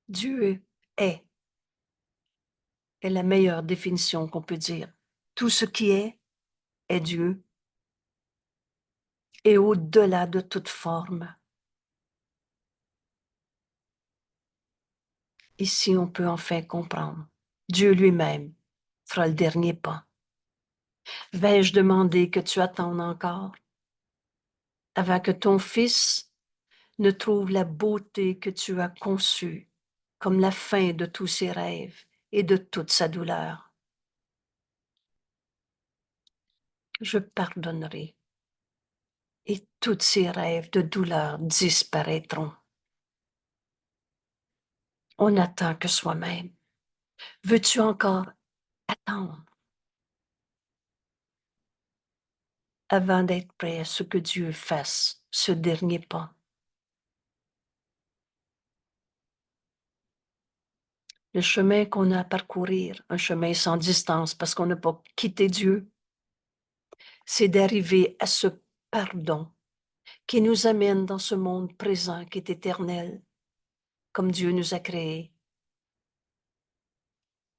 [SPEAKER 1] Dieu est la meilleure définition qu'on peut dire. Tout ce qui est Dieu, et au-delà de toute forme. Ici, on peut enfin comprendre. Dieu lui-même fera le dernier pas. Vais-je demander que tu attendes encore avant que ton fils ne trouve la beauté que tu as conçue comme la fin de tous ses rêves et de toute sa douleur? Je pardonnerai et tous ses rêves de douleur disparaîtront. On n'attend que soi-même. Veux-tu encore attendre avant d'être prêt à ce que Dieu fasse ce dernier pas? Le chemin qu'on a à parcourir, un chemin sans distance parce qu'on n'a pas quitté Dieu, c'est d'arriver à ce pardon qui nous amène dans ce monde présent qui est éternel, comme Dieu nous a créés.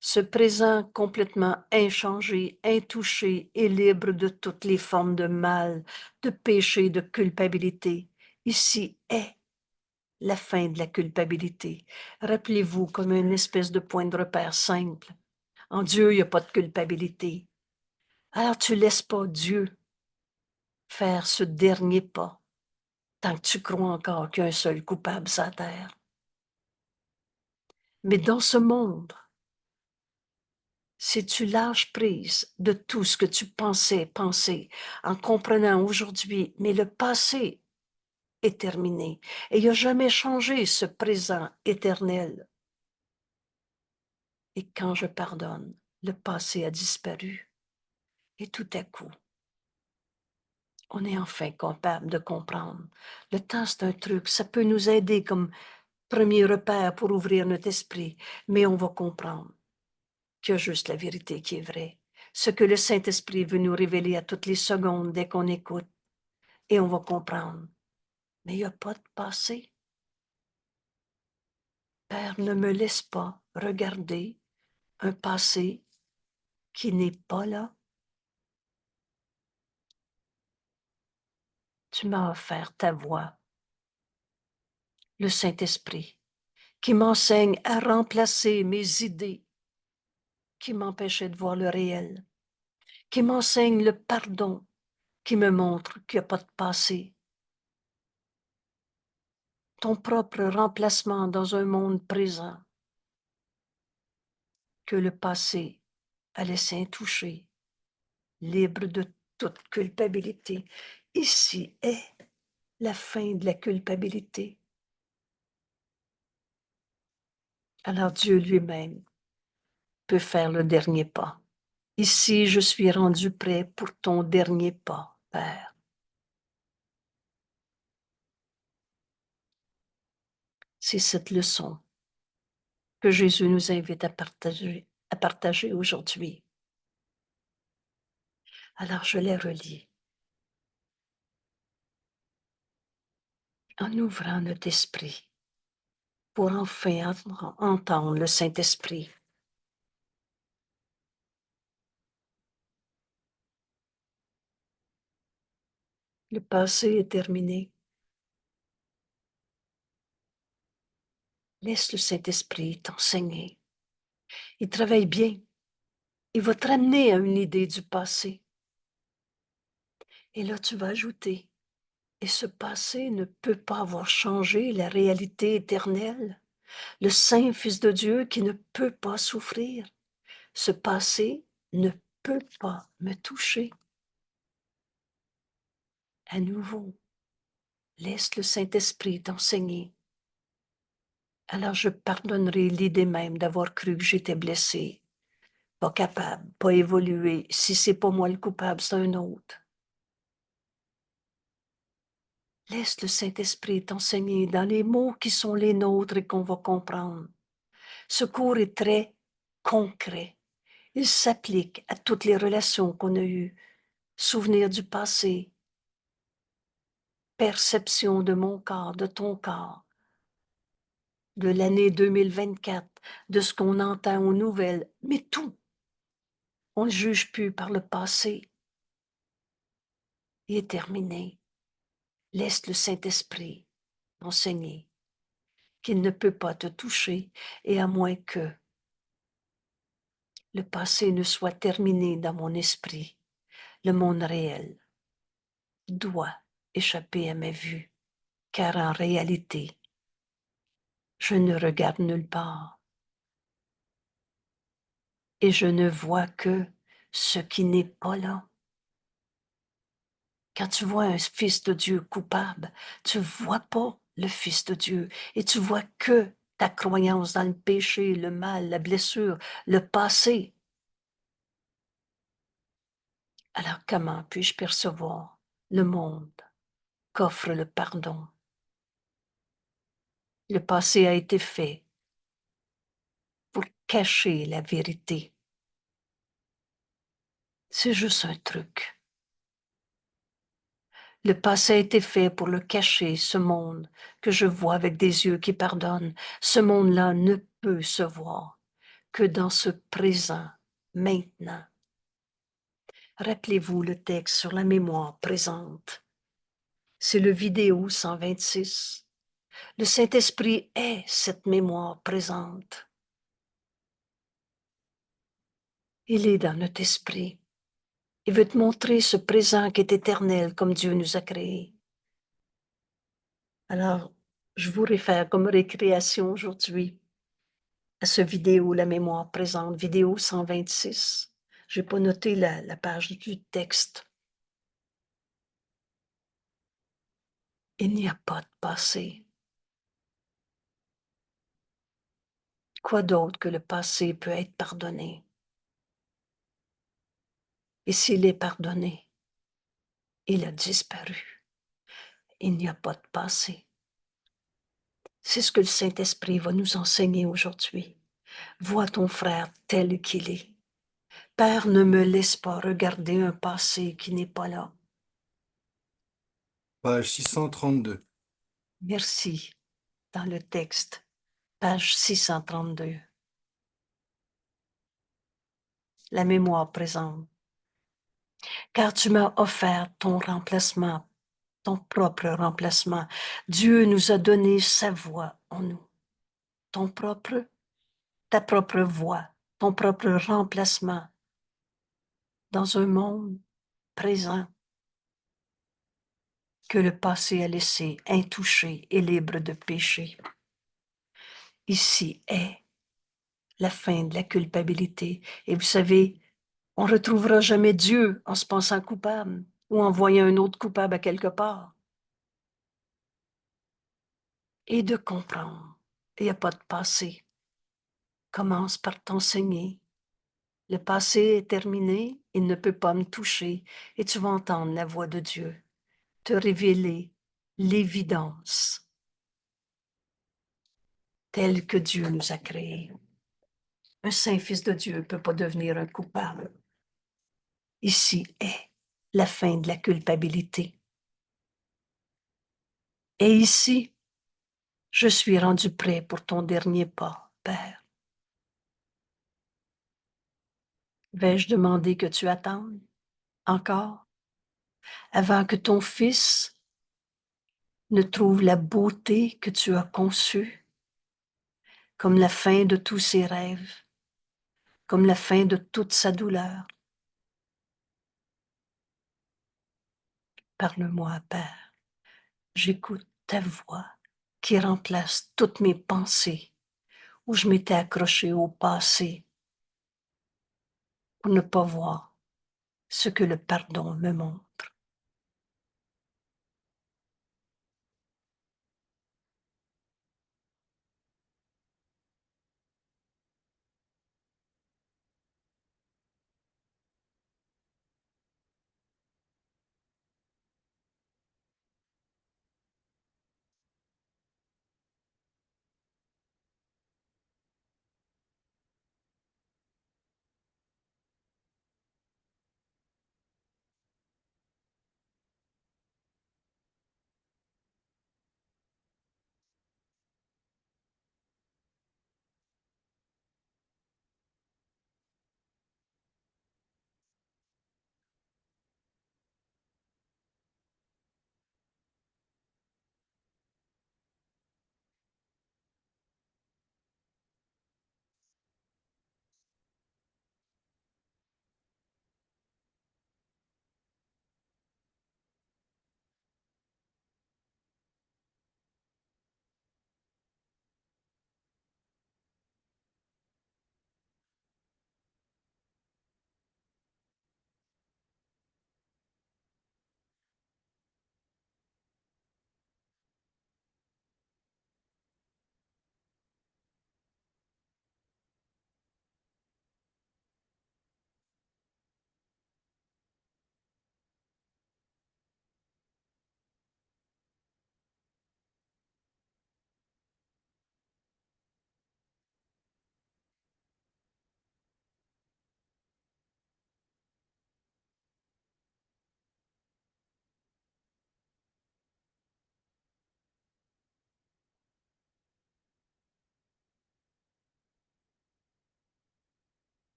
[SPEAKER 1] Ce présent complètement inchangé, intouché et libre de toutes les formes de mal, de péché, de culpabilité. Ici est la fin de la culpabilité. Rappelez-vous comme une espèce de point de repère simple. En Dieu, il n'y a pas de culpabilité. Alors tu laisses pas Dieu faire ce dernier pas tant que tu crois encore qu'il y a un seul coupable sur la terre. Mais dans ce monde, si tu lâches prise de tout ce que tu pensais penser, en comprenant aujourd'hui, mais le passé est terminé et il n'a jamais changé ce présent éternel. Et quand je pardonne, le passé a disparu. Et tout à coup, on est enfin capable de comprendre. Le temps, c'est un truc, ça peut nous aider comme premier repère pour ouvrir notre esprit, mais on va comprendre qu'il y a juste la vérité qui est vraie. Ce que le Saint-Esprit veut nous révéler à toutes les secondes dès qu'on écoute, et on va comprendre. Mais il n'y a pas de passé. Père, ne me laisse pas regarder un passé qui n'est pas là. Tu m'as offert ta voix, le Saint-Esprit, qui m'enseigne à remplacer mes idées qui m'empêchaient de voir le réel, qui m'enseigne le pardon, qui me montre qu'il n'y a pas de passé. Ton propre remplacement dans un monde présent que le passé a laissé intouché, libre de toute culpabilité. Ici est la fin de la culpabilité. Alors Dieu lui-même peut faire le dernier pas. Ici, je suis rendu prêt pour ton dernier pas, Père. C'est cette leçon que Jésus nous invite à partager aujourd'hui. Alors je les relis. En ouvrant notre esprit pour enfin entendre le Saint-Esprit. Le passé est terminé. Laisse le Saint-Esprit t'enseigner. Il travaille bien. Il va te ramener à une idée du passé. Et là, tu vas ajouter, et ce passé ne peut pas avoir changé la réalité éternelle, le Saint Fils de Dieu qui ne peut pas souffrir. Ce passé ne peut pas me toucher. À nouveau, laisse le Saint-Esprit t'enseigner. Alors je pardonnerai l'idée même d'avoir cru que j'étais blessé, pas capable, pas évolué. Si c'est pas moi le coupable, c'est un autre. Laisse le Saint-Esprit t'enseigner dans les mots qui sont les nôtres et qu'on va comprendre. Ce cours est très concret. Il s'applique à toutes les relations qu'on a eues. Souvenirs du passé, perception de mon corps, de ton corps, de l'année 2024, de ce qu'on entend aux nouvelles, mais tout. On ne juge plus par le passé. Il est terminé. Laisse le Saint-Esprit enseigner qu'il ne peut pas te toucher, et à moins que le passé ne soit terminé dans mon esprit, le monde réel doit échapper à ma vue, car en réalité, je ne regarde nulle part et je ne vois que ce qui n'est pas là. Quand tu vois un fils de Dieu coupable, tu ne vois pas le Fils de Dieu et tu vois que ta croyance dans le péché, le mal, la blessure, le passé. Alors comment puis-je percevoir le monde qu'offre le pardon? Le passé a été fait pour cacher la vérité. C'est juste un truc. Le passé a été fait pour le cacher, ce monde que je vois avec des yeux qui pardonnent. Ce monde-là ne peut se voir que dans ce présent, maintenant. Rappelez-vous le texte sur la mémoire présente. C'est le vidéo 126. Le Saint-Esprit est cette mémoire présente. Il est dans notre esprit. Il veut te montrer ce présent qui est éternel comme Dieu nous a créés. Alors, je vous réfère comme récréation aujourd'hui à ce vidéo, la mémoire présente, vidéo 126. Je n'ai pas noté la page du texte. Il n'y a pas de passé. Quoi d'autre que le passé peut être pardonné? Et s'il est pardonné, il a disparu. Il n'y a pas de passé. C'est ce que le Saint-Esprit va nous enseigner aujourd'hui. Vois ton frère tel qu'il est. Père, ne me laisse pas regarder un passé qui n'est pas là.
[SPEAKER 2] Page 632.
[SPEAKER 1] Merci. Dans le texte, page 632. La mémoire présente. Car tu m'as offert ton remplacement, ton propre remplacement. Dieu nous a donné sa voix en nous. Ta propre voix, ton propre remplacement dans un monde présent que le passé a laissé intouché et libre de péché. Ici est la fin de la culpabilité. Et vous savez, on ne retrouvera jamais Dieu en se pensant coupable ou en voyant un autre coupable à quelque part. Et de comprendre, il n'y a pas de passé. Commence par t'enseigner Le passé est terminé, il ne peut pas me toucher, et tu vas entendre la voix de Dieu te révéler l'évidence telle que Dieu nous a créés. Un saint fils de Dieu ne peut pas devenir un coupable. Ici est la fin de la culpabilité. Et ici, je suis rendu prêt pour ton dernier pas, Père. Vais-je demander que tu attendes encore avant que ton fils ne trouve la beauté que tu as conçue comme la fin de tous ses rêves, comme la fin de toute sa douleur? Parle-moi, Père. J'écoute ta voix qui remplace toutes mes pensées où je m'étais accroché au passé pour ne pas voir ce que le pardon me montre.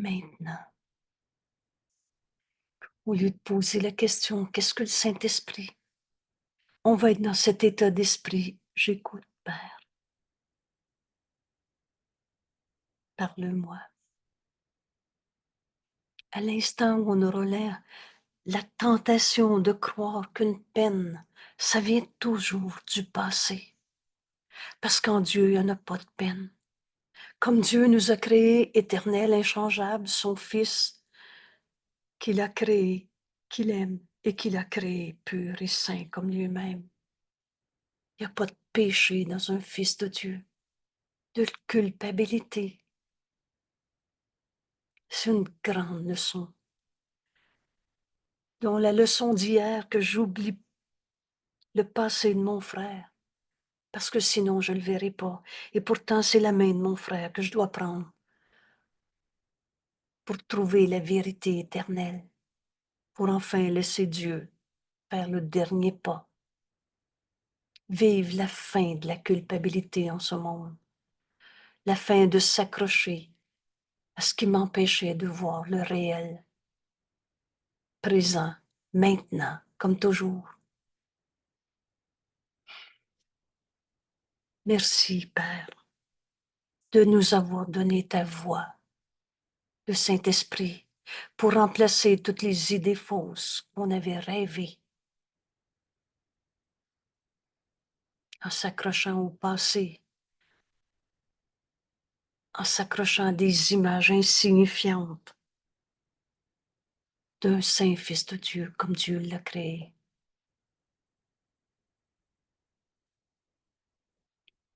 [SPEAKER 1] Maintenant, au lieu de poser la question, qu'est-ce que le Saint-Esprit? On va être dans cet état d'esprit. J'écoute, Père. Parle-moi. À l'instant où on aura la tentation de croire qu'une peine, ça vient toujours du passé. Parce qu'en Dieu, il n'y en a pas de peine. Comme Dieu nous a créés éternels, inchangeables, son Fils, qu'il a créé, qu'il aime et qu'il a créé pur et saint comme lui-même. Il n'y a pas de péché dans un Fils de Dieu, de culpabilité. C'est une grande leçon, dont la leçon d'hier que j'oublie le passé de mon frère, parce que sinon je ne le verrai pas. Et pourtant, c'est la main de mon frère que je dois prendre pour trouver la vérité éternelle, pour enfin laisser Dieu faire le dernier pas, vivre la fin de la culpabilité en ce monde, la fin de s'accrocher à ce qui m'empêchait de voir le réel, présent, maintenant, comme toujours. Merci, Père, de nous avoir donné ta voix, le Saint-Esprit, pour remplacer toutes les idées fausses qu'on avait rêvées en s'accrochant au passé, en s'accrochant à des images insignifiantes d'un saint Fils de Dieu comme Dieu l'a créé.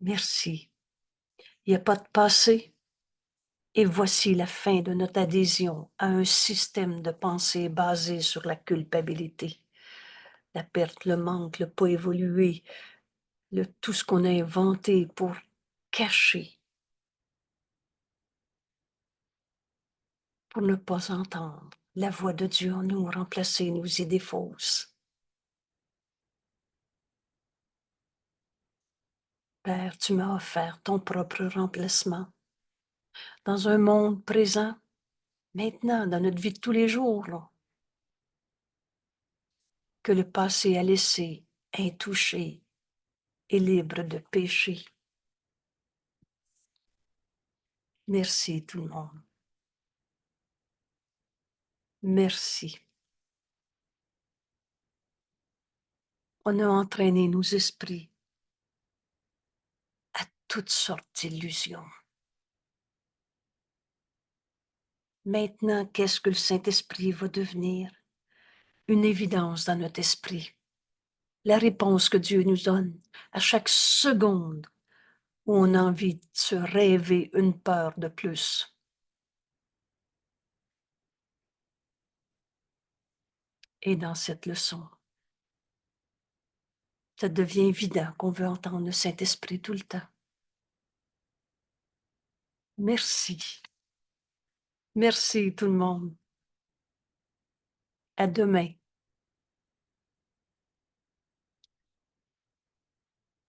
[SPEAKER 1] Merci Il n'y a pas de passé. Et voici la fin de notre adhésion à un système de pensée basé sur la culpabilité. La perte, le manque, le pas évolué, tout ce qu'on a inventé pour cacher, pour ne pas entendre la voix de Dieu en nous, remplacer nos idées fausses. Père, tu m'as offert ton propre remplacement dans un monde présent, maintenant, dans notre vie de tous les jours, là, que le passé a laissé intouché et libre de péché. Merci tout le monde. Merci. On a entraîné nos esprits à toutes sortes d'illusions. Maintenant, qu'est-ce que le Saint-Esprit va devenir? Une évidence dans notre esprit. La réponse que Dieu nous donne à chaque seconde où on a envie de se rêver une peur de plus. Et dans cette leçon, ça devient évident qu'on veut entendre le Saint-Esprit tout le temps. Merci. Merci tout le monde. À demain.